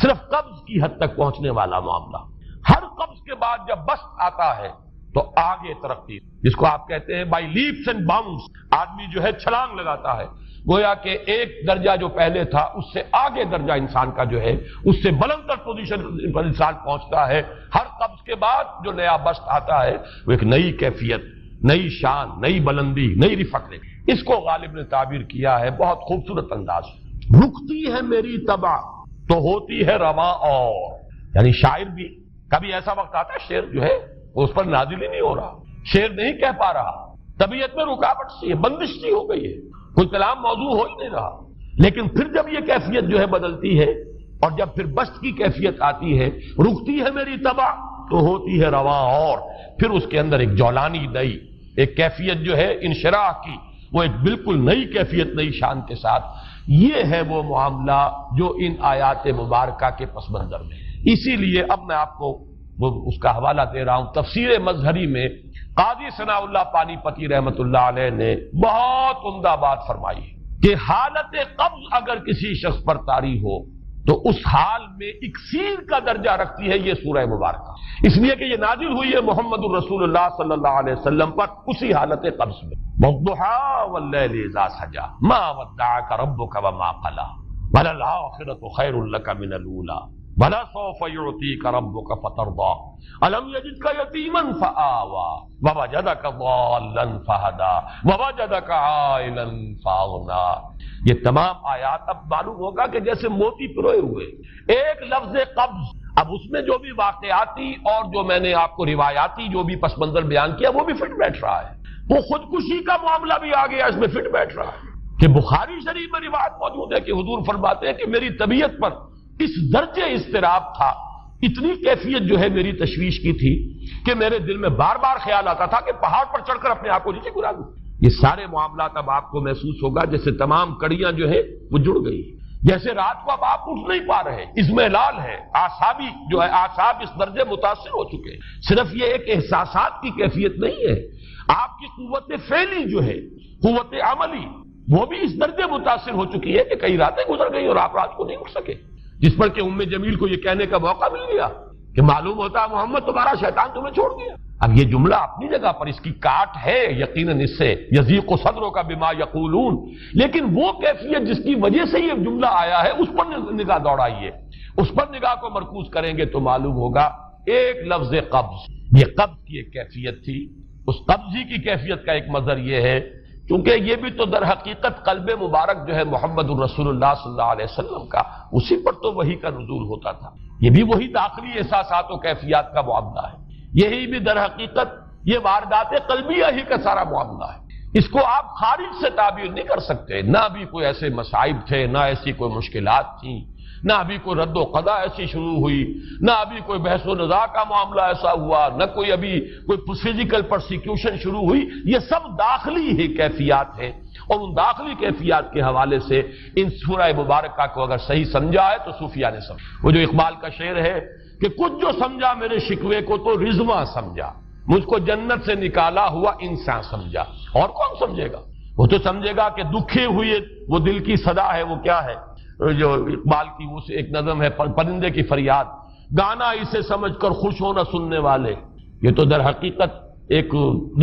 صرف قبض کی حد تک پہنچنے والا معاملہ۔ ہر قبض کے بعد جب بسط آتا ہے تو آگے ترقی، جس کو آپ کہتے ہیں بائی لیپس اینڈ باؤنڈز، آدمی جو ہے چھلانگ لگاتا ہے، گویا کہ ایک درجہ جو پہلے تھا اس سے آگے درجہ انسان کا جو ہے اس سے بلند تر پوزیشن پر انسان پہنچتا ہے۔ ہر قبض کے بعد جو نیا بسط آتا ہے وہ ایک نئی کیفیت، نئی شان، نئی بلندی، نئی رفعت ہے۔ اس کو غالب نے تعبیر کیا ہے بہت خوبصورت انداز۔ رکتی ہے میری طبع تو ہوتی ہے رواں اور، یعنی شاعر بھی کبھی ایسا وقت آتا ہے شعر جو ہے اس پر نازل ہی نہیں ہو رہا، شعر نہیں کہہ پا رہا، طبیعت میں رکاوٹ سی ہے، بندش سی ہو گئی ہے، کوئی کلام موضوع ہو ہی نہیں رہا۔ لیکن پھر جب یہ کیفیت جو ہے بدلتی ہے اور جب پھر بسط کی کیفیت آتی ہے، رکتی ہے میری طبع تو ہوتی ہے رواں اور، پھر اس کے اندر ایک جولانی نئی ایک کیفیت جو ہے انشراح کی، وہ ایک بالکل نئی کیفیت، نئی شان کے ساتھ۔ یہ ہے وہ معاملہ جو ان آیات مبارکہ کے پس منظر میں ہے۔ اسی لیے اب میں آپ کو اس کا حوالہ دے رہا ہوں، تفسیر مظہری میں قاضی ثناء اللہ پانی پتی رحمت اللہ علیہ نے بہت عمدہ بات فرمائی کہ حالت قبض اگر کسی شخص پر طاری ہو تو اس حال میں اکسیر کا درجہ رکھتی ہے یہ سورہ مبارکہ، اس لیے کہ یہ نازل ہوئی ہے محمد الرسول اللہ صلی اللہ علیہ وسلم پر اسی حالت قبض میں۔ وَالضُّحَىٰ وَاللَّيْلِ إِذَا سَجَىٰ مَا وَدَّعَكَ رَبُّكَ وَمَا قَلَىٰ وَلَلْآخِرَةُ خَيْرٌ لَكَ مِنَ الْأُولَىٰ وَلَسَوْفَ يُعْطِيكَ رَبُّكَ فَتَرْضَىٰ أَلَمْ يَجِدْكَ يَتِيمًا فَآوَىٰ وَوَجَدَكَ ضَالًّا فَهَدَىٰ وَوَجَدَكَ عَائِلًا فَأَغْنَىٰ۔ یہ تمام آیات اب معلوم ہوگا کہ جیسے موتی پروئے ہوئے، ایک لفظ قبض، اب اس میں جو بھی واقعاتی اور جو میں نے آپ کو روایاتی جو بھی پس منظر بیان کیا وہ بھی فٹ بیٹھ رہا ہے، وہ خودکشی کا معاملہ بھی آ گیا اس میں فٹ بیٹھ رہا ہے کہ بخاری شریف میں روایت موجود ہے کہ حضور فرماتے ہیں کہ میری طبیعت پر اس درجے اضطراب تھا، اتنی کیفیت جو ہے میری تشویش کی تھی کہ میرے دل میں بار بار خیال آتا تھا کہ پہاڑ پر چڑھ کر اپنے آپ کو نیچے گرا دوں۔ یہ سارے معاملات اب آپ کو محسوس ہوگا جیسے تمام کڑیاں جو ہے وہ جڑ گئی، جیسے رات کو اب آپ اٹھ نہیں پا رہے، اضمحلال ہے، اعصابی جو ہے اعصاب اس درجے متاثر ہو چکے۔ صرف یہ ایک احساسات کی کیفیت نہیں ہے، آپ کی قوت فعلی جو ہے، قوت عملی، وہ بھی اس درجے متاثر ہو چکی ہے کہ کئی راتیں گزر گئی اور آپ رات کو نہیں اٹھ سکے، جس پر کہ ام جمیل کو یہ کہنے کا موقع مل گیا کہ معلوم ہوتا محمد تمہارا شیطان تمہیں چھوڑ گیا۔ اب یہ جملہ اپنی جگہ پر اس کی کاٹ ہے یقیناً، اس سے یضیق صدرک بما یقولون، لیکن وہ کیفیت جس کی وجہ سے یہ جملہ آیا ہے اس پر نگاہ دوڑائیے، اس پر نگاہ کو مرکوز کریں گے تو معلوم ہوگا ایک لفظ قبض، یہ قبض کی ایک کیفیت تھی، اس قبضی کی کیفیت کا ایک مظہر یہ ہے کیونکہ یہ بھی تو در حقیقت قلب مبارک جو ہے محمد الرسول اللہ صلی اللہ علیہ وسلم کا، اسی پر تو وحی کا نزول ہوتا تھا، یہ بھی وہی داخلی احساسات و کیفیات کا معاملہ ہے، یہی بھی در حقیقت یہ واردات قلبیہ ہی کا سارا معاملہ ہے، اس کو آپ خارج سے تعبیر نہیں کر سکتے، نہ بھی کوئی ایسے مصائب تھے، نہ ایسی کوئی مشکلات تھیں، نہ ابھی کوئی رد و قضا ایسی شروع ہوئی، نہ ابھی کوئی بحث و نزاع کا معاملہ ایسا ہوا، نہ کوئی ابھی کوئی فزیکل پرسیکیوشن شروع ہوئی. یہ سب داخلی ہی کیفیات ہیں، اور ان داخلی کیفیات کے حوالے سے ان سورہ مبارکہ کو اگر صحیح سمجھا ہے تو صوفیہ نے سمجھا. وہ جو اقبال کا شعر ہے کہ کچھ جو سمجھا میرے شکوے کو تو رضواں سمجھا، مجھ کو جنت سے نکالا ہوا انسان سمجھا. اور کون سمجھے گا؟ وہ تو سمجھے گا کہ دکھے ہوئے وہ دل کی صدا ہے. وہ کیا ہے جو اقبال کی وہ ایک نظم ہے، پرندے کی فریاد، گانا اسے سمجھ کر خوش ہونا سننے والے. یہ تو در حقیقت ایک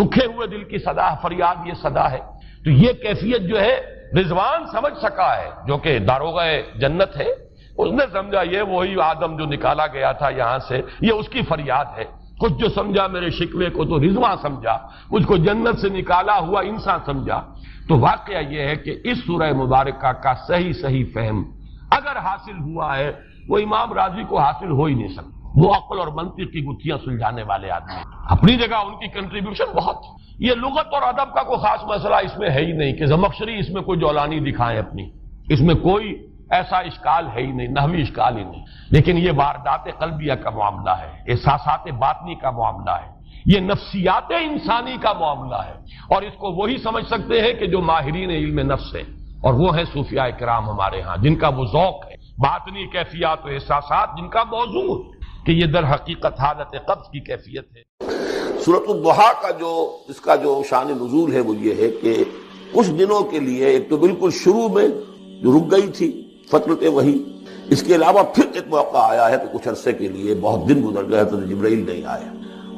دکھے ہوئے دل کی صدا، فریاد یہ صدا ہے. تو یہ کیفیت جو ہے رضوان سمجھ سکا ہے، جو کہ داروغہ جنت ہے. اس نے سمجھا یہ وہی آدم جو نکالا گیا تھا یہاں سے، یہ اس کی فریاد ہے. کچھ جو سمجھا میرے شکوے کو تو رضواں سمجھا، مجھ کو جنت سے نکالا ہوا انسان سمجھا. تو واقعہ یہ ہے کہ اس سورہ مبارکہ کا صحیح فہم اگر حاصل ہوا ہے، وہ امام راضی کو حاصل ہو ہی نہیں سکتا. وہ عقل اور منطق کی گتھیاں سلجھانے والے آدمی، اپنی جگہ ان کی کنٹریبیوشن بہت. یہ لغت اور ادب کا کوئی خاص مسئلہ اس میں ہے ہی نہیں کہ زمخشری اس میں کوئی جولانی دکھائیں اپنی، اس میں کوئی ایسا اشکال ہے ہی نہیں، نحوی اشکال ہی نہیں. لیکن یہ واردات قلبیہ کا معاملہ ہے، احساسات باطنی کا معاملہ ہے، یہ نفسیات انسانی کا معاملہ ہے. اور اس کو وہی سمجھ سکتے ہیں کہ جو ماہرین علم نفس ہیں، اور وہ ہیں صوفیاء کرام ہمارے ہاں، جن کا وہ ذوق ہے، باطنی کیفیات و احساسات جن کا موضوع ہے کہ یہ در حقیقت حالت قبض کی کیفیت ہے. سورۃ الضحیٰ کا اس کا جو شان نزول ہے وہ یہ ہے کہ کچھ دنوں کے لیے ایک تو بالکل شروع میں جو رک گئی تھی فترت وحی، اس کے علاوہ پھر ایک موقع آیا ہے کہ کچھ عرصے کے لیے بہت دن گزر گئے تو جبرائیل نہیں آئے،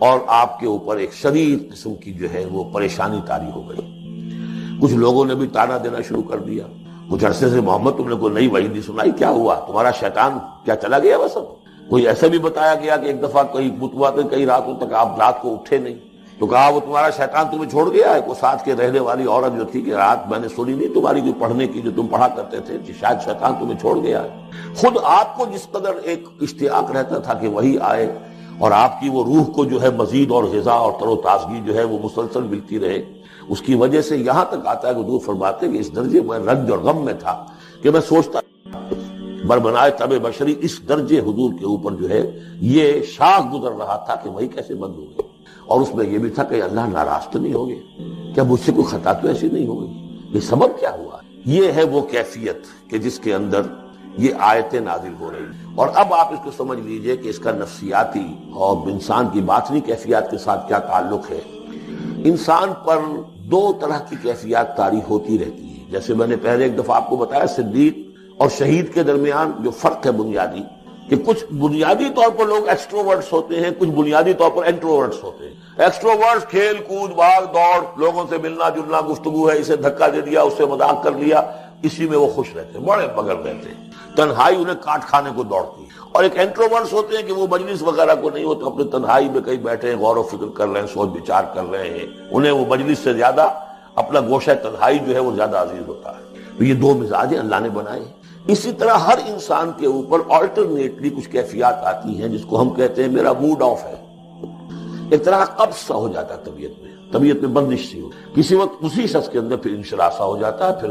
اور آپ کے اوپر ایک شدید قسم کی جو ہے وہ پریشانی طاری ہو گئی. کچھ لوگوں نے بھی تانا دینا شروع کر دیا. کچھ عرصے سے محمد تم نے کوئی نئی وحی نہیں سنائی، کیا ہوا تمہارا شیطان کیا چلا گیا بس؟ کوئی ایسا بھی بتایا گیا کہ ایک دفعہ کئی راتوں تک آپ رات کو اٹھے نہیں، تو کہا وہ تمہارا شیطان تمہیں چھوڑ گیا ہے. کوئی ساتھ کے رہنے والی عورت جو تھی کہ رات میں نے سنی نہیں تمہاری جو پڑھنے کی جو تم پڑھا کرتے تھے کہ شاید شیطان تمہیں چھوڑ گیا ہے. خود آپ کو جس قدر ایک اشتیاق رہتا تھا کہ وہی آئے اور آپ کی وہ روح کو جو ہے مزید اور غذا اور تر و تازگی جو ہے وہ مسلسل ملتی رہے، اس کی وجہ سے یہاں تک آتا ہے کہ حضور فرماتے کہ اس درجے میں رنج اور غم میں تھا کہ میں سوچتا بربنائے طب بشری، اس درجے حضور کے اوپر جو ہے یہ شاخ گزر رہا تھا کہ وہی کیسے بند ہو گئی. اور اس میں یہ بھی تھا کہ اللہ ناراض تو نہیں ہو گئے، کیا مجھ سے کوئی خطا تو ایسی نہیں ہو گئی، یہ سبب کیا ہوا؟ یہ ہے وہ کیفیت کہ جس کے اندر یہ آیتیں نازل ہو رہی. اور اب آپ اس کو سمجھ لیجئے کہ اس کا نفسیاتی اور انسان کی باطنی کیفیات کے ساتھ کیا تعلق ہے. انسان پر دو طرح کی کیفیات طاری ہوتی رہتی ہے. جیسے میں نے پہلے ایک دفعہ آپ کو بتایا صدیق اور شہید کے درمیان جو فرق ہے بنیادی، کہ کچھ بنیادی طور پر لوگ ایکسٹروورٹس ہوتے ہیں، کچھ بنیادی طور پر انٹروورٹس ہوتے ہیں. ایکسٹروورٹس کھیل کود بھاگ دوڑ، لوگوں سے ملنا جلنا، گفتگو ہے، اسے دھکا دے دیا اس سے مذاق کر لیا، اسی میں وہ خوش رہتے ہیں، بڑے مگر رہتے ہیں. تنہائی انہیں کاٹ کھانے کو دوڑتی ہے. اور ایک انٹروورٹس ہوتے ہیں کہ وہ مجلس وغیرہ کو نہیں ہوتے، اپنے تنہائی میں کہیں بیٹھے ہیں، غور و فکر کر رہے ہیں، سوچ بچار کر رہے ہیں، انہیں وہ مجلس سے زیادہ اپنا گوشہ تنہائی جو ہے وہ زیادہ عزیز ہوتا ہے. تو یہ دو مزاج اللہ نے بنائے ہیں. اسی طرح ہر انسان کے اوپر آلٹرنیٹلی کچھ کیفیات آتی ہیں جس کو ہم کہتے ہیں میرا موڈ آف ہے. ایک طرح قبض سا ہو جاتا ہے طبیعت میں بندش سی ہو. کسی وقت اسی شخص کے اندر پھر انشراح سا ہو جاتا ہے، پھر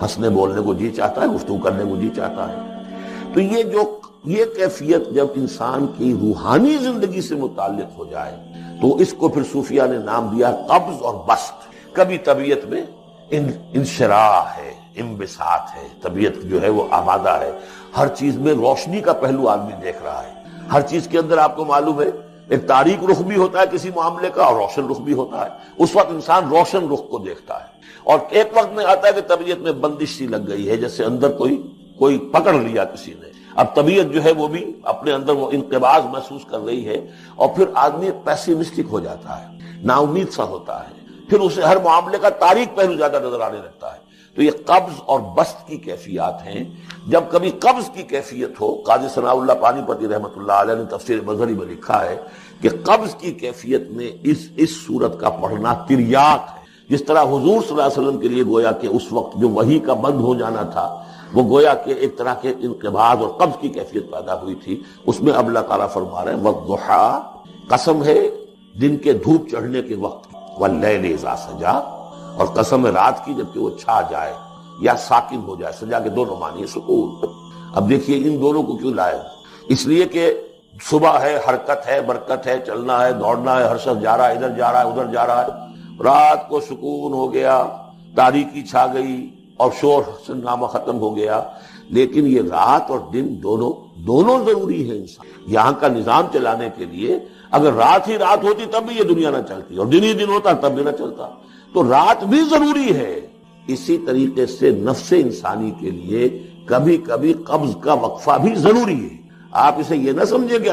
ہنسنے بولنے کو جی چاہتا ہے، گفتگو کرنے کو جی چاہتا ہے. تو یہ کیفیت جب انسان کی روحانی زندگی سے متعلق ہو جائے تو اس کو پھر صوفیہ نے نام دیا قبض اور بسط. کبھی طبیعت میں انشراح ہے، انبساط ہے، طبیعت جو ہے وہ آمادہ ہے، ہر چیز میں روشنی کا پہلو آدمی دیکھ رہا ہے. ہر چیز کے اندر آپ کو معلوم ہے ایک تاریک رخ بھی ہوتا ہے کسی معاملے کا اور روشن رخ بھی ہوتا ہے. اس وقت انسان روشن رخ کو دیکھتا ہے. اور ایک وقت میں آتا ہے کہ طبیعت میں بندش سی لگ گئی ہے، جیسے اندر کوئی پکڑ لیا کسی نے. اب طبیعت جو ہے وہ بھی اپنے اندر وہ انقباض محسوس کر رہی ہے، اور پھر آدمی پیسیمسٹک ہو جاتا ہے، نا امید سا ہوتا ہے، پھر اسے ہر معاملے کا تاریک پہلو زیادہ نظر آنے لگتا ہے. تو یہ قبض اور بسط کی کیفیات ہیں. جب کبھی قبض کی کیفیت ہو، قاضی ثناء اللہ پانی پتی رحمۃ اللہ علیہ نے تفسیر مظہری میں لکھا ہے کہ قبض کی کیفیت میں اس صورت کا پڑھنا تریاق ہے. جس طرح حضور صلی اللہ علیہ وسلم کے لیے گویا کہ اس وقت جو وحی کا بند ہو جانا تھا وہ گویا کہ ایک طرح کے انقباض اور قبض کی کیفیت پیدا ہوئی تھی. اس میں اب اللہ تعالیٰ فرما رہے ہیں والضحیٰ، قسم ہے دن کے دھوپ چڑھنے کے وقت، واللیل اذا سجا، اور قسم ہے رات کی جبکہ وہ چھا جائے یا ساکن ہو جائے. سجا کے دونوں معنی سکون. اب دیکھیے ان دونوں کو کیوں لائے؟ اس لیے کہ صبح ہے، حرکت ہے، برکت ہے، چلنا ہے، دوڑنا ہے، ہر شخص جا رہا ہے، ادھر جا رہا ہے، ادھر جا رہا ہے۔ رات کو سکون ہو گیا، تاریکی چھا گئی اور شور نامہ ختم ہو گیا۔ لیکن یہ رات اور دن دونوں ضروری ہے انسان یہاں کا نظام چلانے کے لیے۔ اگر رات ہی رات ہوتی تب بھی یہ دنیا نہ چلتی، اور دن ہی دن ہوتا تب بھی نہ چلتا۔ تو رات بھی ضروری ہے۔ اسی طریقے سے نفس انسانی کے لیے کبھی کبھی قبض کا وقفہ بھی ضروری ہے۔ آپ اسے یہ نہ سمجھیں کہ